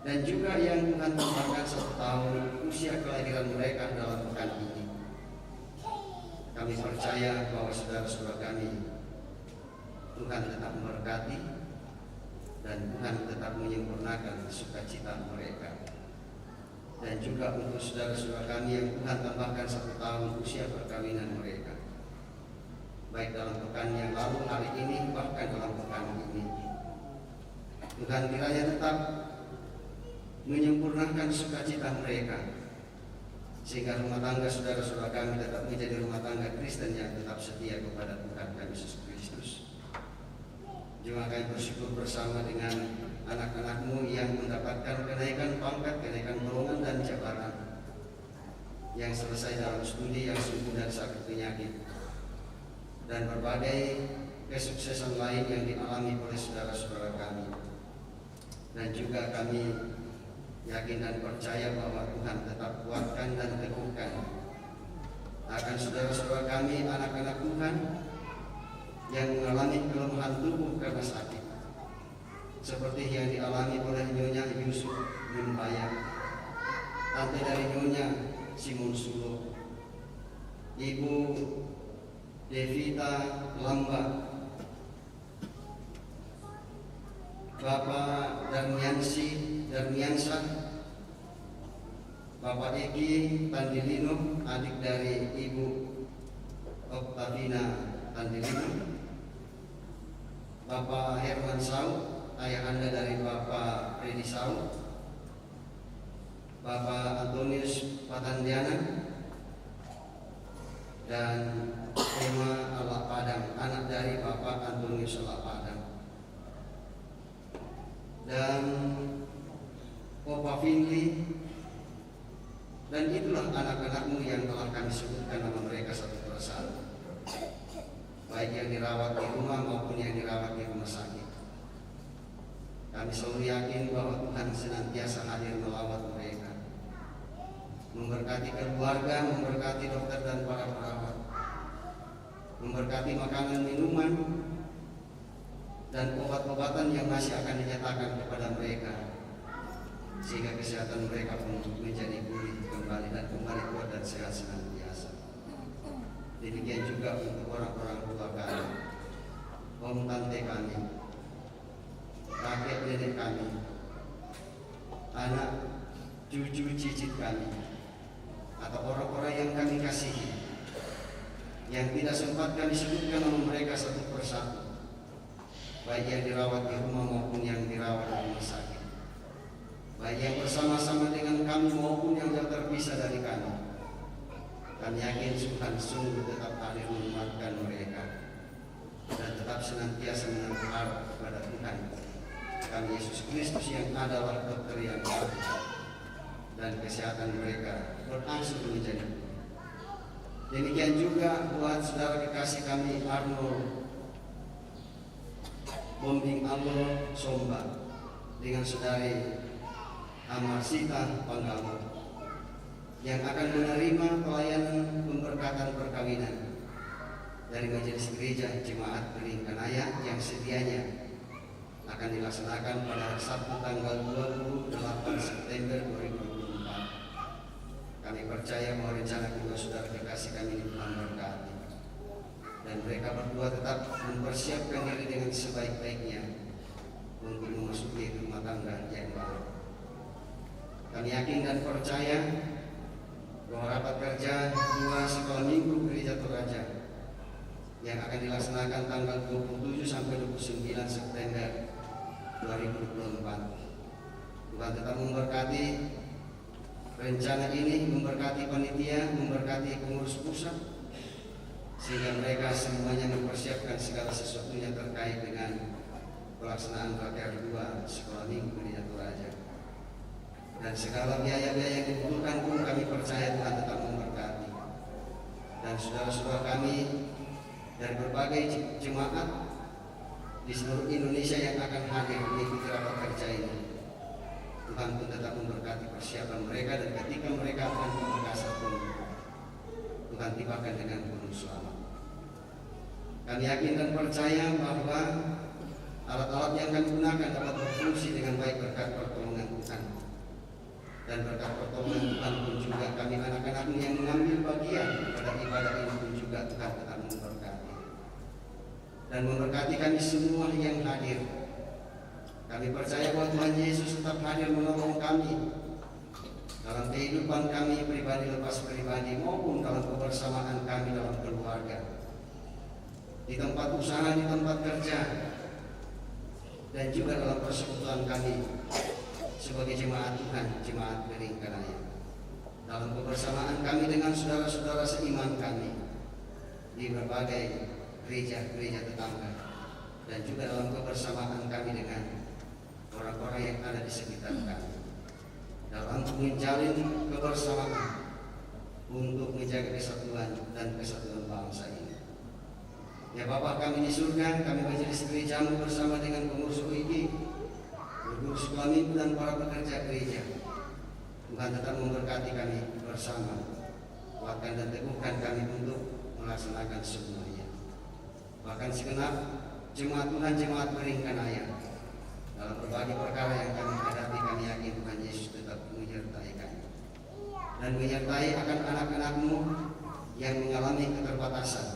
Dan juga yang Tuhan tambahkan 1 tahun usia kelahiran mereka dalam pekan ini. Kami percaya bahwa saudara-saudara kami Tuhan tetap memberkati dan Tuhan tetap menyempurnakan sukacita mereka. Dan juga untuk saudara-saudara kami yang Tuhan tambahkan 1 tahun usia perkawinan mereka, baik dalam pekan yang lalu, hari ini, bahkan dalam pekan ini, Tuhan kiranya tetap menyempurnakan sukacita mereka, sehingga rumah tangga saudara-saudara kami tetap menjadi rumah tangga Kristen yang tetap setia kepada Tuhan kami Yesus Kristus. Juga kami bersyukur bersama dengan anak-anak-Mu yang mendapatkan kenaikan pangkat, kenaikan golongan dan jabatan, yang selesai dalam studi, yang sembuh dari sakit penyakit, dan berbagai kesuksesan lain yang dialami oleh saudara-saudara kami. Dan juga kami yakin dan percaya bahwa Tuhan tetap kuatkan dan teguhkan akan saudara-saudara kami, anak-anak Tuhan yang mengalami kelemahan tubuh karena sakit, seperti yang dialami oleh Nyonya Yusuf Lumpaya, tante dari Nyonya Simon Sulo, Ibu Devita Lamba, Bapak Darmiansyah, Bapak Eki Tandilino, adik dari Ibu Oktavina Tandilino, Bapak Herman Sau, ayah anda dari Bapak Freddy Sau, Bapak Antonius Matandiana, dan Emma Allah Padang, anak dari Bapak Antonius Allah Padang, dan Opa Finley. Dan itulah anak-anakmu yang telah kami sebutkan nama mereka satu persatu, baik yang dirawat di rumah maupun yang dirawat di rumah sakit. Kami selalu yakin bahwa Tuhan senantiasa hadir melawat mereka, memberkati keluarga, memberkati dokter dan para perawat, memberkati makanan, minuman, dan obat-obatan yang masih akan dinyatakan kepada mereka, sehingga kesehatan mereka pun menjadi pulih kembali dan kembali kuat dan sehat senantiasa. Demikian juga untuk orang-orang tua kami, om tante kami, kakek nenek kami, anak cucu cicit kami, atau orang-orang yang kami kasihi, yang tidak sempat kami sebutkan nama mereka satu persatu, baik yang dirawat di rumah maupun yang dirawat di rumah sakit, baik yang bersama-sama dengan kami maupun yang jauh terpisah dari kami. Kami yakin Tuhan sungguh tetap hadir menguatkan mereka dan tetap senantiasa menaruh harap kepada Tuhan kami Yesus Kristus yang adalah dokter yang baik, dan kesehatan mereka berangsur menjadi pulih. Demikian juga buat saudara kekasih kami Arnold Bombing Allah Somba dengan saudari Amarsita Panggalo yang akan menerima pelayanan pemberkatan perkawinan dari Majelis Gereja Jemaat Bening Kanaya yang sedianya akan dilaksanakan pada Sabtu tanggal 28 September 2024. Kami percaya bahwa rencana kedua saudara kekasih kami ini Tuhan berkati, dan mereka berdua tetap mempersiapkan diri dengan sebaik-baiknya untuk memasuki rumah tangga yang baru. Kami yakin dan percaya bahwa rapat kerja 2 sekolah minggu Gereja Toraja yang akan dilaksanakan tanggal 27 sampai 29 September 2024, Tuhan tetap memberkati rencana ini, memberkati panitia, memberkati pengurus pusat, sehingga mereka semuanya mempersiapkan segala sesuatunya terkait dengan pelaksanaan raker 2 sekolah minggu Gereja Toraja. Dan segala biaya-biaya yang dibutuhkan pun kami percaya Tuhan tetap memberkati. Dan saudara-saudara kami dari berbagai jemaat di seluruh Indonesia yang akan hadir mengikuti rapat kerja ini, Tuhan pun tetap memberkati persiapan mereka, dan ketika mereka akan ke Makassar pun Tuhan tibakan dengan penuh selamat. Kami yakin dan percaya bahwa alat-alat yang kami gunakan dapat berfungsi dengan baik berkat pertolongan Tuhan. Dan berkat pertolongan Tuhan pun juga kami anak-anakmu yang mengambil bagian pada ibadah ini pun juga Tuhan tetap memberkati. Dan memberkati kami semua yang hadir. Kami percaya bahwa Tuhan Yesus tetap hadir menolong kami dalam kehidupan kami pribadi lepas pribadi maupun dalam kebersamaan kami dalam keluarga, di tempat usaha, di tempat kerja, dan juga dalam persekutuan kami sebagai jemaat Tuhan, jemaat Bening Kanaya, dalam kebersamaan kami dengan saudara-saudara seiman kami di berbagai gereja-gereja tetangga, dan juga dalam kebersamaan kami dengan orang-orang yang ada di sekitar kami, dalam menjalin kebersamaan untuk menjaga kesatuan dan kesatuan bangsa ini. Ya Bapa kami di surga, kami Majelis Gerejamu bersama dengan pengurus UIG, guru sekolah minggu, dan para pekerja gereja, Tuhan tetap memberkati kami bersama, kuatkan dan teguhkan kami untuk melaksanakan semuanya. Bahkan segenap jemaat Tuhan, jemaat Bening Kanaya, dalam berbagai perkara yang kami hadapi, kami yakin Tuhan Yesus tetap menyertai kami dan menyertai akan anak-anakmu yang mengalami keterbatasan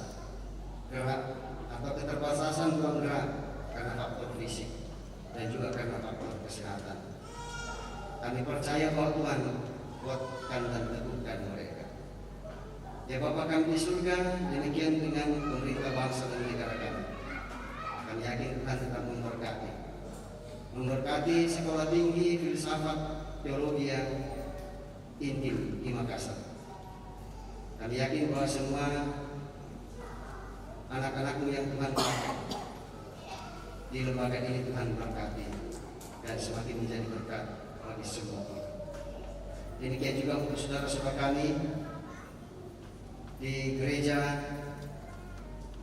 gerak atau keterbatasan ruang gerak karena faktor fisik dan juga karena faktor kesehatan. Kami percaya bahwa Tuhan kuatkan dan teguhkan mereka. Ya Bapa kami di surga, demikian dengan pemerintah bangsa dan negara kami. Kami yakin Tuhan tetap memberkati sekolah tinggi filsafat teologi Injil di Makassar. Kami yakin bahwa semua anak-anakmu yang Tuhan berkati di lembaga ini, Tuhan berkati dan semakin menjadi berkat bagi semua orang. Demikian juga untuk saudara-saudara kami di gereja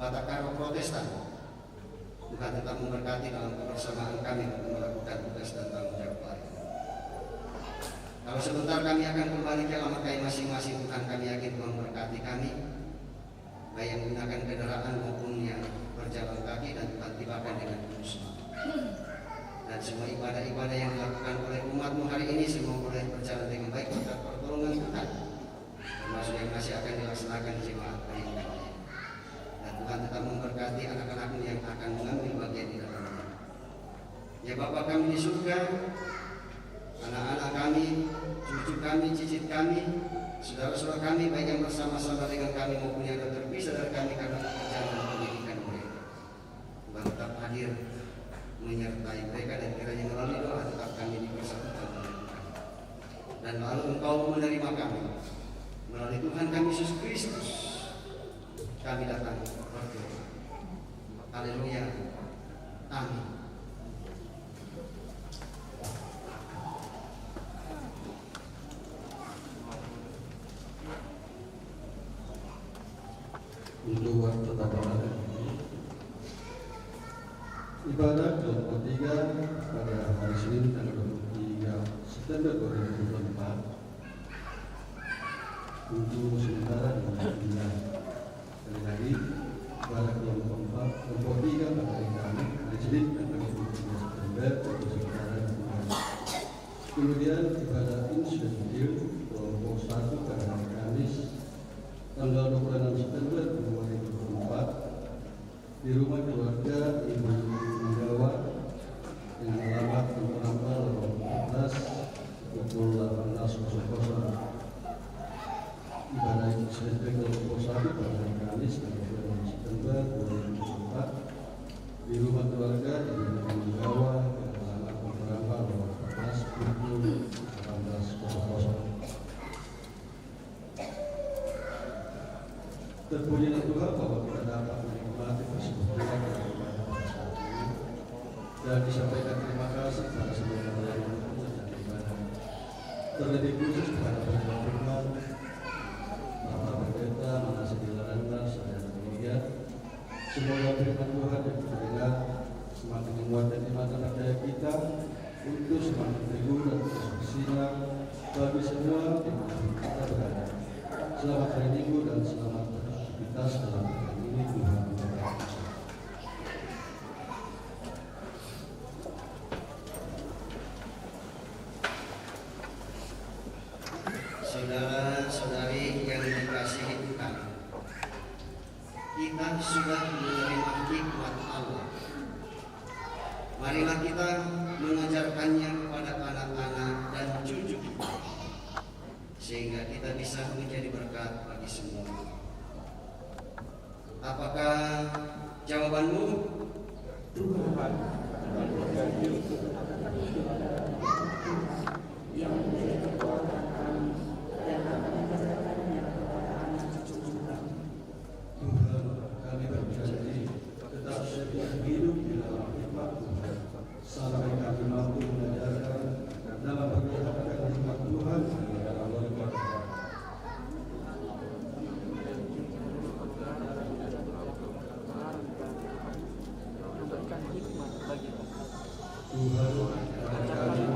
Batakaro Protestan, Tuhan tetap memberkati dalam kebersamaan kami untuk melakukan tugas dan tanggung jawab lain. Kalau sebentar kami akan kembali ke alamat kami masing-masing, Tuhan kami yakin Tuhan memberkati kami, baik yang menggunakan kendaraan maupun yang berjalan kaki, dan Tuhan tibakan dengan tulus. Dan semua ibadah-ibadah yang dilakukan oleh umat-Mu hari ini semua boleh berjalan dengan baik berkat pertolongan Tuhan, termasuk yang masih akan dilaksanakan di jemaat hari ini. Dan Tuhan tetap memberkati anak-anak-Mu yang akan mengambil bagian di dalamnya. Ya Bapa kami di surga, anak-anak kami, cucu kami, cicit kami, saudara-saudara kami, baik yang bersama-sama dengan kami maupun yang terpisah dari kami karena perjalanan pendidikan mereka, Tuhan tetap hadir menyertai mereka, dan kiranya melalui doa tetap kami dipersatukan oleh Tuhan. Dan lalu Engkau menerima kami melalui Tuhan kami Yesus Kristus. Kami datang berdoa. Haleluya. Amin. Untuk waktu tatapan ibadah kelompok 3 pada hari Senin tanggal 23 September 2024 untuk sementara dimulai. Sekali lagi, ibadah kelompok 3 pada hari Kamis, hari Senin tanggal 23 September untuk sementara dimulai. Kemudian ibadah Injil kelompok 1 pada hari Kamis tanggal 26 September 2024 di rumah keluarga Ibu Menggawa dengan alamat Temperampal 14 pukul 18.00. Ibadah SPP kelompok 1 pada hari Kamis tanggal 26 September 2024 di rumah keluarga Ibu Menggawa dengan alamat Temperampal 14 pukul 18.00. Terpujilah Tuhan bahwa kita dapat menikmati persekutuan dan ibadah pada saat ini, dan disampaikan terima kasih kepada seluruh yang mendukung dan ibadah. Terlebih khusus kepada penjual Tuhan, Bapak Pendeta Manase Dilaranda, saya kemudian semoga firman Tuhan yang kita dengar semakin menguatkan iman dan percaya kita untuk semakin teguh dan terus bersinar bagi semua di mana kita berada. Selamat hari Minggu dan selamat beraktivitas dalam pekan ini. Tuhan memberkati. Saudara-saudari yang dikasihi Tuhan, kita sudah menerima hikmat Allah. Marilah kita mengajarkannya kepada anak-anak dan cucu kita, sehingga kita bisa menjadi berkat bagi semua. Apakah jawabanmu? Tuhan yang menjadi kekuatan kami dan akan mengajarkannya kepada anak cucu kami. Tuhan, kami berjanji tetap setia hidup di dalam hikmat Tuhan sampai kami mampu mengajarkan dan memperlihatkan hikmat Tuhan di dalam keluarga. Tuhan, kami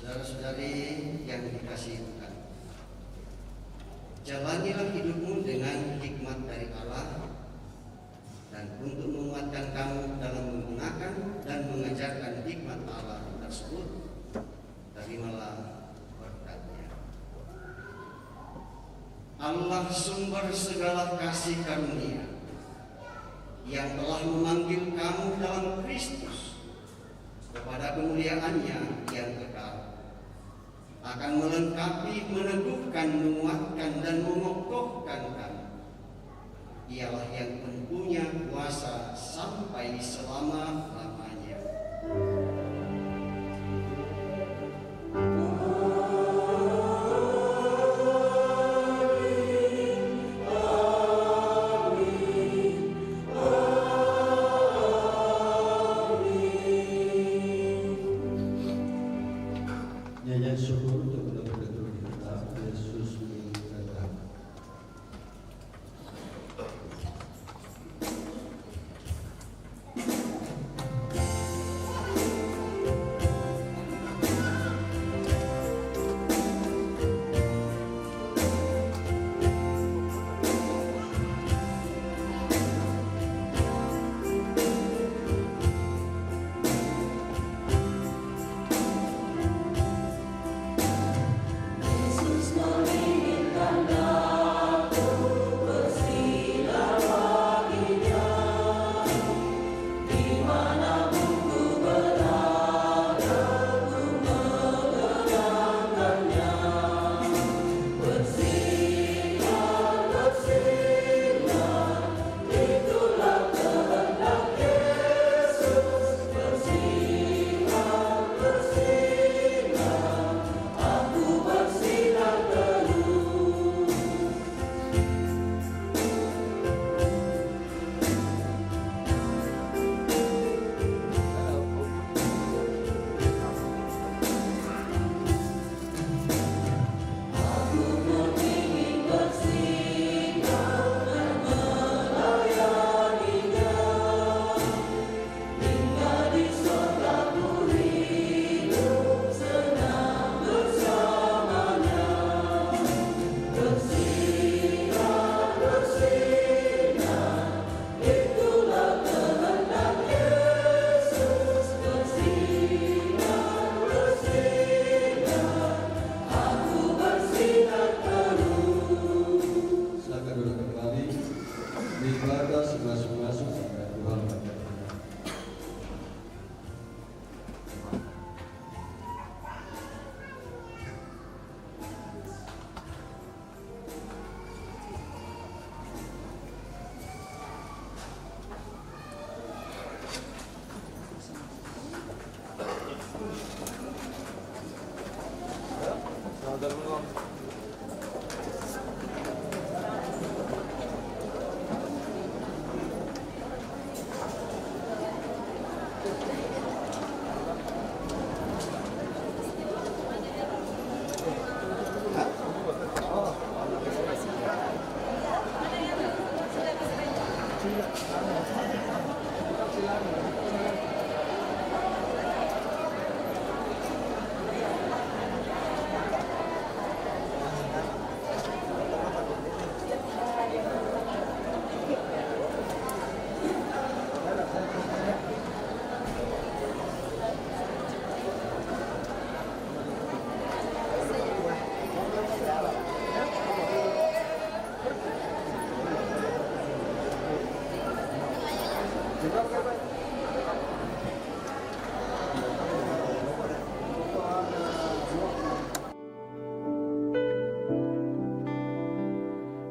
Saudara-saudari yang dikasihi Tuhan, jalanilah hidupmu dengan hikmat dari Allah, dan untuk menguatkan kamu dalam menggunakan dan mengajarkan hikmat Allah tersebut, terimalah berkat-Nya. Allah sumber segala kasih karunia yang telah memanggil kamu dalam Kristus kepada kemuliaan-Nya yang kekal, akan melengkapi, meneguhkan, menguatkan, dan mengokohkan kamu. Ialah yang mempunyai kuasa sampai selama-lamanya. Nyanyian syukur untuk menemui kedua kita, Yesus datang.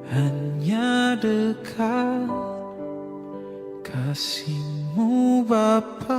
Hanya dekat kasih-Mu Bapa,